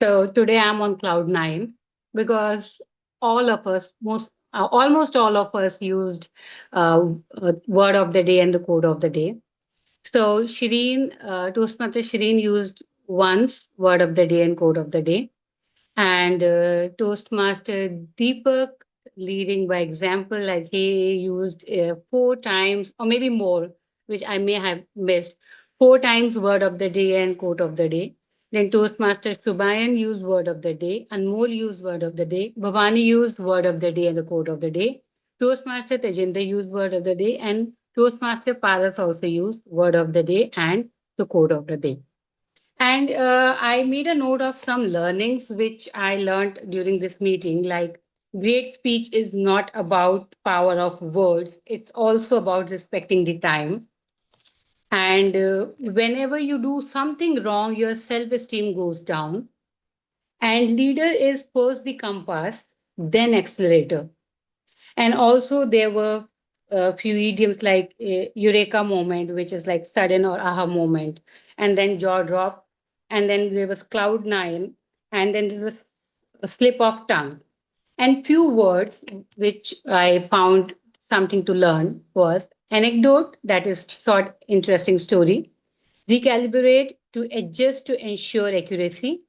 So today I'm on cloud nine because all of us, almost all of us used word of the day and the code of the day. So Toastmaster Shireen used once word of the day and code of the day. And Toastmaster Deepak, leading by example, like he used 4 times or maybe more, which I may have missed, 4 times word of the day and quote of the day. Then Toastmaster Subayan used word of the day, Anmol used word of the day, Bhavani used word of the day and the quote of the day. Toastmaster Tejinder used word of the day, and Toastmaster Paras also used word of the day and the quote of the day. And I made a note of some learnings which I learned during this meeting. Like, great speech is not about power of words, it's also about respecting the time. And whenever you do something wrong, your self esteem goes down. And leader is first the compass, then accelerator. And also, there were a few idioms like eureka moment, which is like sudden or aha moment, and then jaw drop, and then there was cloud nine, and then there was a slip of tongue. And few words which I found something to learn was anecdote, that is short, interesting story, recalibrate to adjust to ensure accuracy,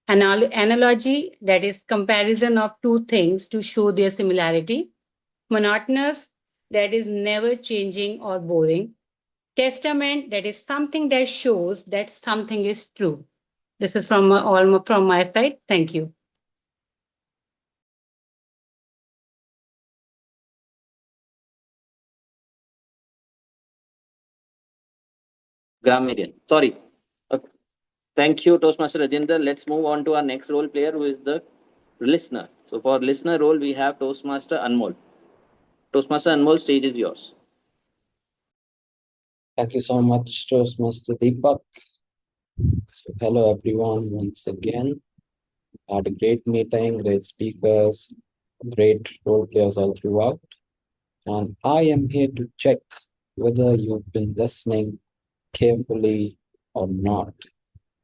analogy, that is comparison of two things to show their similarity, monotonous, that is never changing or boring, testament, that is something that shows that something is true. This is all from my side. Thank you. Grammarian. Sorry. Okay. Thank you, Toastmaster Rajinder. Let's move on to our next role player, who is the listener. So for listener role, we have Toastmaster Anmol. Toastmaster Anmol, stage is yours. Thank you so much, Toastmaster Deepak. So, hello everyone once again. Had a great meeting, great speakers, great role players all throughout. And I am here to check whether you've been listening carefully or not.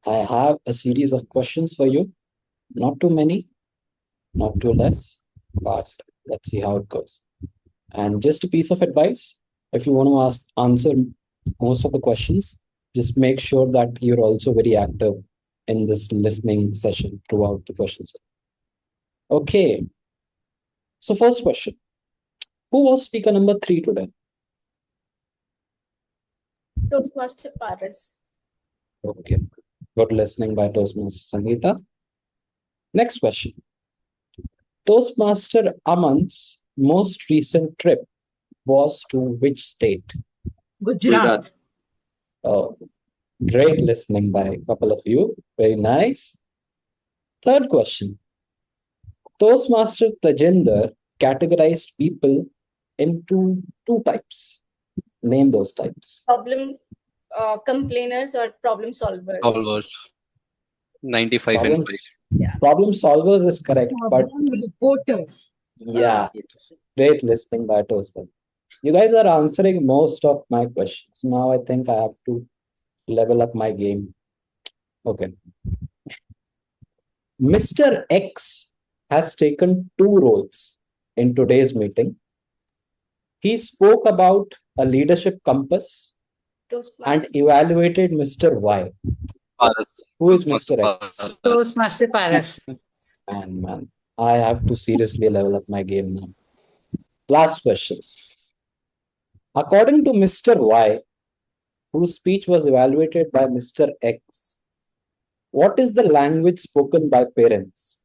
I have a series of questions for you. Not too many, not too less, but let's see how it goes. And just a piece of advice, if you want to answer most of the questions, just make sure that you're also very active in this listening session throughout the questions. Okay, so first question. Who was speaker number 3 today? Toastmaster Paris. Okay, good listening by Toastmaster Sangeeta. Next question. Toastmaster Aman's most recent trip was to which state? Gujarat. Oh, great listening by a couple of you. Very nice. Third question. Toastmaster Tajinder categorized people into two types. Name those types. Problem complainers or problem solvers. Solvers. 95 and 5. Yeah. Problem solvers is correct, but Problem reporters. yeah, great listening by Toastmaster. You guys are answering most of my questions. Now I think I have to level up my game. Okay. Mr. X has taken two roles in today's meeting. He spoke about a leadership compass and evaluated Mr. Y. Paras. Who is Mr. X? Paras. Toastmaster Paris. And man, I have to seriously level up my game now. Last question. According to Mr. Y, whose speech was evaluated by Mr. X, what is the language spoken by parents?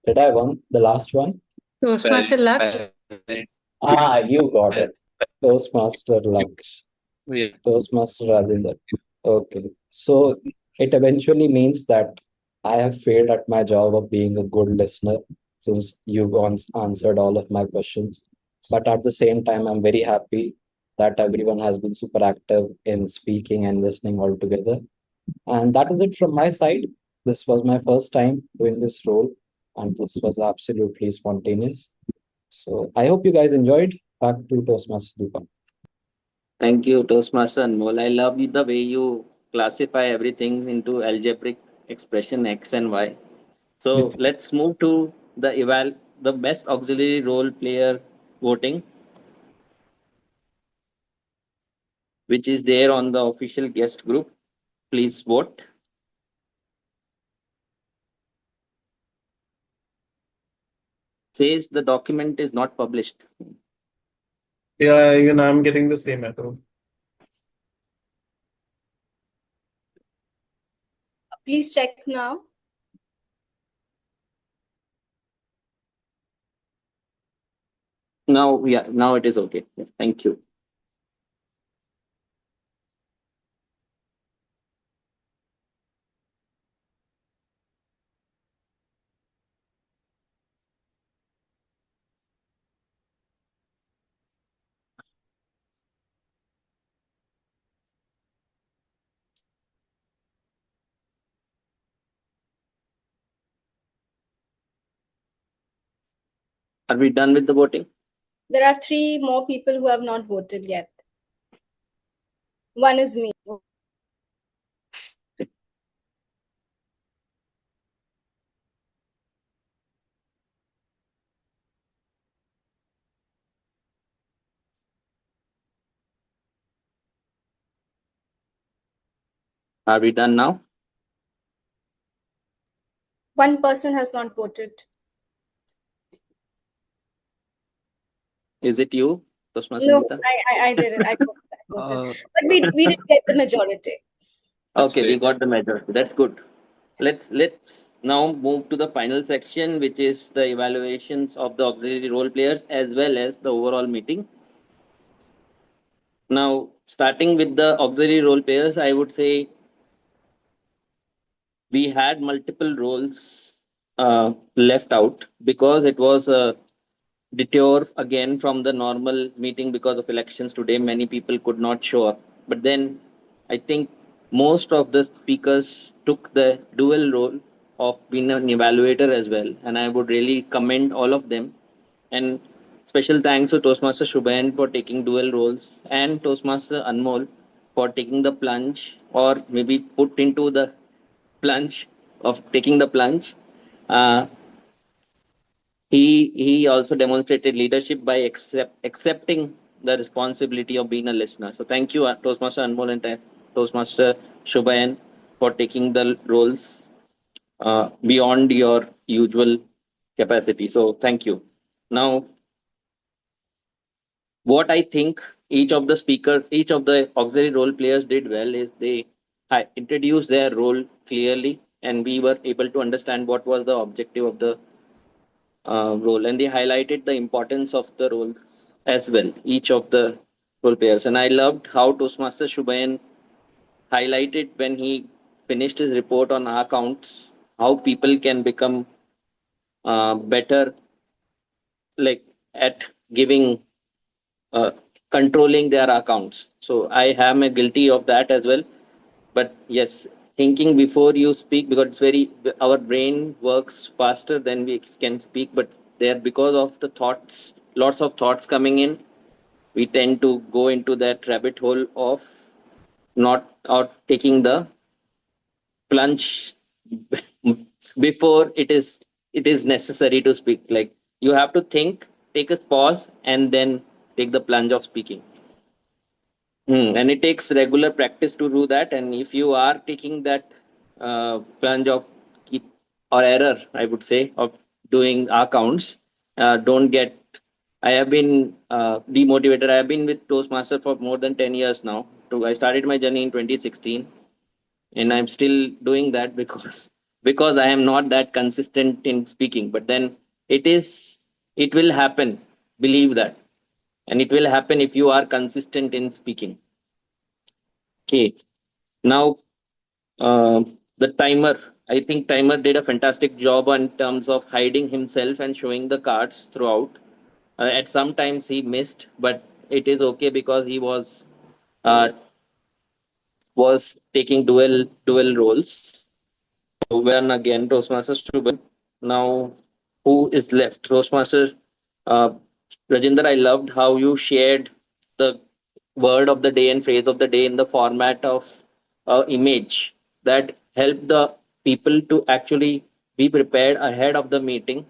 Did I won the last one? Toastmaster Lux. Ah, you got it. Toastmaster Laksh. Yeah. Toastmaster Rajinder. Okay. So it eventually means that I have failed at my job of being a good listener since you've answered all of my questions. But at the same time, I'm very happy that everyone has been super active in speaking and listening all together. And that is it from my side. This was my first time doing this role, and this was absolutely spontaneous. So I hope you guys enjoyed. Back to Toastmaster Deepak. Thank you, Toastmaster Anmol. I love the way you classify everything into algebraic expression X and Y. So let's move to the best auxiliary role player voting, which is there on the official guest group. Please vote. Says the document is not published. Yeah, I'm getting the same echo. Please check now. Now, yeah, now it is okay. Yes, thank you. Are we done with the voting? There are 3 more people who have not voted yet. One is me. Are we done now? One person has not voted. Is it you, Toastmaster No, Sangeeta? I did it. I voted. But we did get the majority. Okay, we got the majority. That's good. Let's now move to the final section, which is the evaluations of the auxiliary role players as well as the overall meeting. Now, starting with the auxiliary role players, I would say we had multiple roles left out because it was a detour again from the normal meeting because of elections today. Many people could not show up. But then I think most of the speakers took the dual role of being an evaluator as well. And I would really commend all of them. And special thanks to Toastmaster Shubhayan for taking dual roles and Toastmaster Anmol for taking the plunge or maybe put into the plunge of taking the plunge. Uh, he also demonstrated leadership by accepting the responsibility of being a listener. So thank you, Toastmaster Anmol and Toastmaster Shubhayan, for taking the roles beyond your usual capacity. So thank you. Now, what I think each of the speakers, each of the auxiliary role players did well is they introduced their role clearly, and we were able to understand what was the objective of the role, and they highlighted the importance of the roles as well, each of the role players. And I loved how Toastmaster Shubhayan highlighted when he finished his report on our accounts, how people can become better, like at giving, uh, controlling their accounts. So I am a guilty of that as well. But yes, thinking before you speak, because it's very, our brain works faster than we can speak, but there, because of the thoughts, lots of thoughts coming in, we tend to go into that rabbit hole of not, or taking the plunge before it is necessary to speak. Like, you have to think, take a pause, and then take the plunge of speaking. And it takes regular practice to do that. And if you are taking that plunge of keep or error, I would say, of doing accounts, don't get. I have been demotivated. I have been with Toastmaster for more than 10 years now. I started my journey in 2016, and I'm still doing that because I am not that consistent in speaking. But then it will happen. Believe that, and it will happen if you are consistent in speaking. Okay. Now, the timer. I think timer did a fantastic job in terms of hiding himself and showing the cards throughout. At some times he missed, but it is okay because he was taking dual roles. So when again Toastmaster Shubhan. Now, who is left? Toastmaster uh, Rajinder, I loved how you shared the word of the day and phrase of the day in the format of image that helped the people to actually be prepared ahead of the meeting.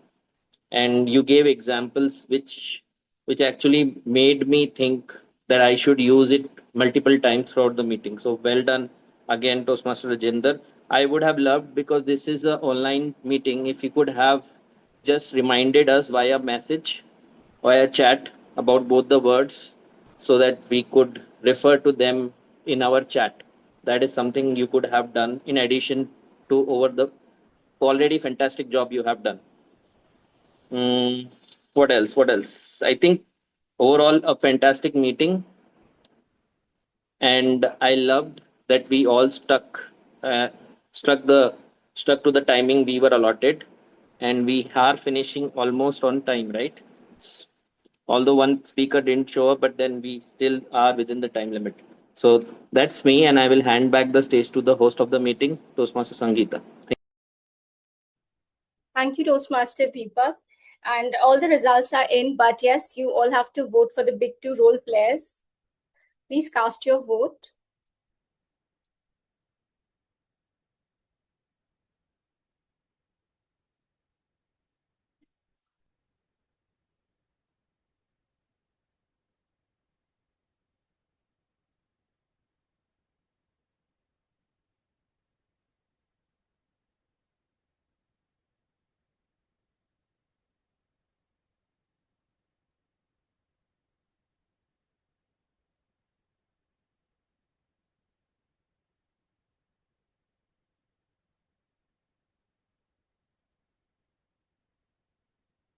And you gave examples which actually made me think that I should use it multiple times throughout the meeting. So well done again, Toastmaster Rajinder. I would have loved, because this is an online meeting, if you could have just reminded us via message, via chat, about both the words, so that we could refer to them in our chat. That is something you could have done in addition to over the already fantastic job you have done. Mm, what else? What else? I think overall a fantastic meeting, and I loved that we all uh, stuck the stuck to the timing we were allotted, and we are finishing almost on time, right? Although one speaker didn't show up, but then we still are within the time limit. So that's me, and I will hand back the stage to the host of the meeting, Toastmaster Sangeeta. Thank you, Toastmaster Deepak. And all the results are in, but yes, you all have to vote for the big two role players. Please cast your vote.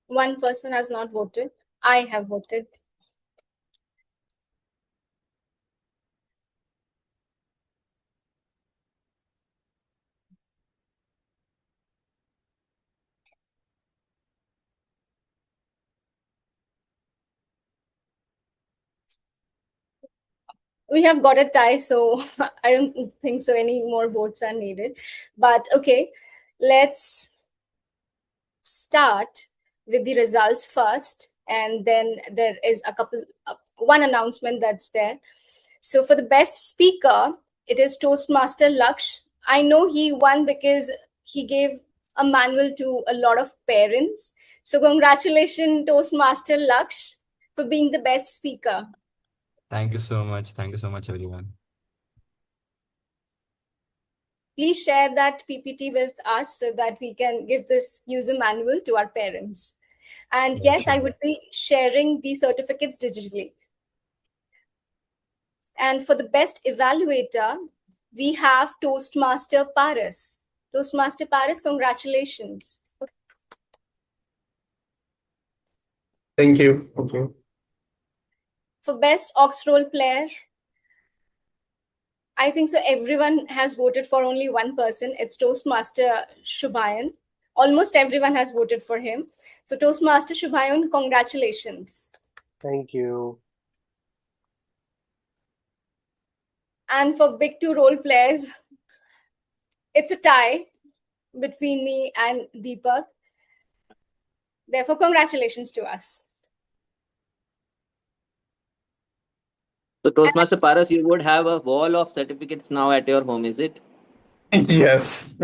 One person has not voted. I have voted. We have got a tie, so I don't think so any more votes are needed. But okay, let's start with the results first, and then there is one announcement that's there. So for the best speaker, it is Toastmaster Laksh. I know he won because he gave a manual to a lot of parents. So congratulations, Toastmaster Laksh, for being the best speaker. Thank you so much. Thank you so much, everyone. Please share that PPT with us so that we can give this user manual to our parents. And yes, I would be sharing the certificates digitally. And for the best evaluator, we have Toastmaster Paris. Toastmaster Paris, congratulations. Thank you. Okay. For best Ox role player, I think so everyone has voted for only one person. It's Toastmaster Shubhayan. Almost everyone has voted for him. So Toastmaster Shubhayan, congratulations. Thank you. And for big two role players, it's a tie between me and Deepak. Therefore, congratulations to us. So Toastmaster Paras, you would have a wall of certificates now at your home, is it? Yes.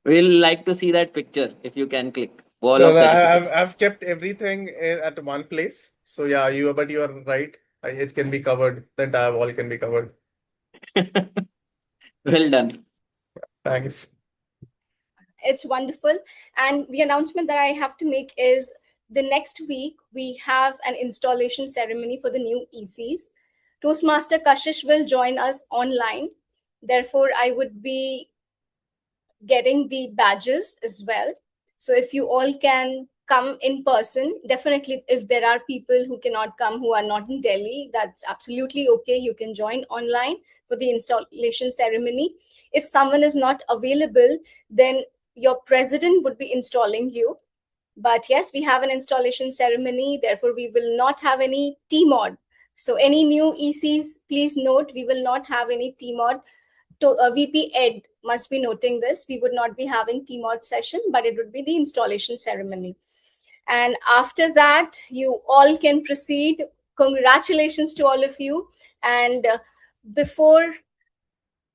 We'll like to see that picture if you can click. Wall No, of no, certificates. I've kept everything at one place. So yeah, but you are right. It can be covered. The entire wall can be covered. Well done. Thanks. It's wonderful. And the announcement that I have to make is the next week we have an installation ceremony for the new ECs. Toastmaster Kashish will join us online. Therefore, I would be getting the badges as well. So if you all can come in person, definitely if there are people who cannot come who are not in Delhi, that's absolutely okay. You can join online for the installation ceremony. If someone is not available, then your president would be installing you. But yes, we have an installation ceremony, therefore we will not have any T-mod. So any new ECs, please note, we will not have any T-mod. VP Ed must be noting this. We would not be having T-mod session, but it would be the installation ceremony. And after that, you all can proceed. Congratulations to all of you. And before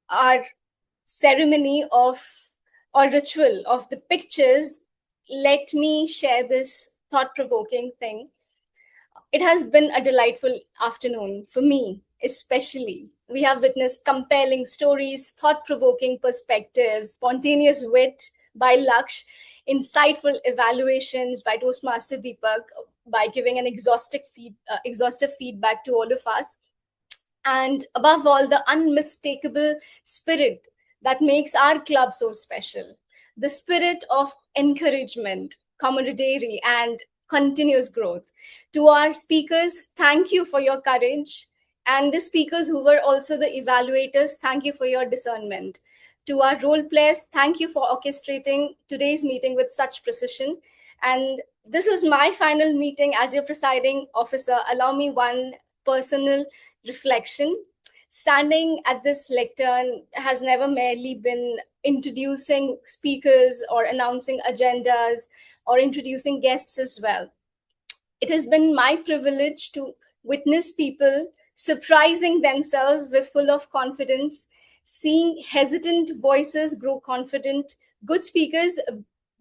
our ceremony of or ritual of the pictures, let me share this thought-provoking thing. It has been a delightful afternoon for me, especially. We have witnessed compelling stories, thought provoking perspectives, spontaneous wit by Laksh, insightful evaluations by Toastmaster Deepak, by giving an exhaustive feedback to all of us, and above all, the unmistakable spirit that makes our club so special, the spirit of encouragement, camaraderie, and continuous growth. To our speakers, thank you for your courage. And the speakers who were also the evaluators, thank you for your discernment. To our role players, thank you for orchestrating today's meeting with such precision. And this is my final meeting as your presiding officer. Allow me one personal reflection. Standing at this lectern has never merely been introducing speakers or announcing agendas or introducing guests as well. It has been my privilege to witness people surprising themselves with full of confidence, seeing hesitant voices grow confident, good speakers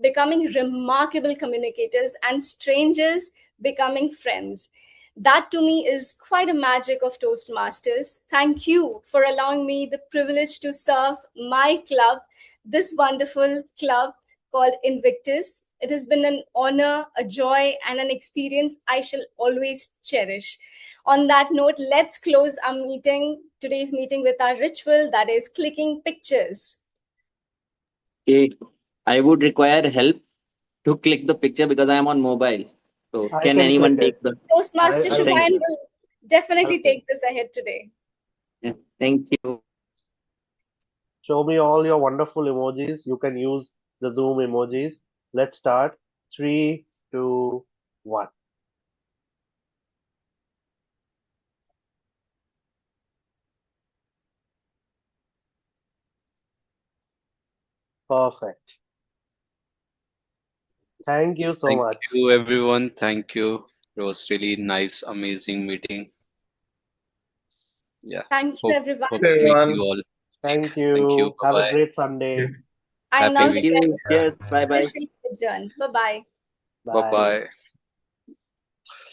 becoming remarkable communicators, and strangers becoming friends. That to me is quite a magic of Toastmasters. Thank you for allowing me the privilege to serve my club, this wonderful club called Invictus. It has been an honor, a joy, and an experience I shall always cherish. On that note, let's close our today's meeting, with our ritual, that is clicking pictures. Okay. I would require help to click the picture because I am on mobile. So I can can click anyone it. take the Toastmaster I'll click Shubhayan it. will definitely I'll click. take this ahead today. yeah, thank you. Show me all your wonderful emojis. You can use the Zoom emojis. Let's start. Three, two, one. Perfect. Thank you so Thank much. you, everyone. Thank you. It was really nice, amazing meeting. Yeah. Thank you, Hope everyone. hope to meet you everyone. all. Thank Thank you. you. Bye Have a bye. great Sunday. I Happy now Thank week. declare you. this Yeah. Cheers. Bye bye. officially adjourned. Bye bye. Bye Bye. bye.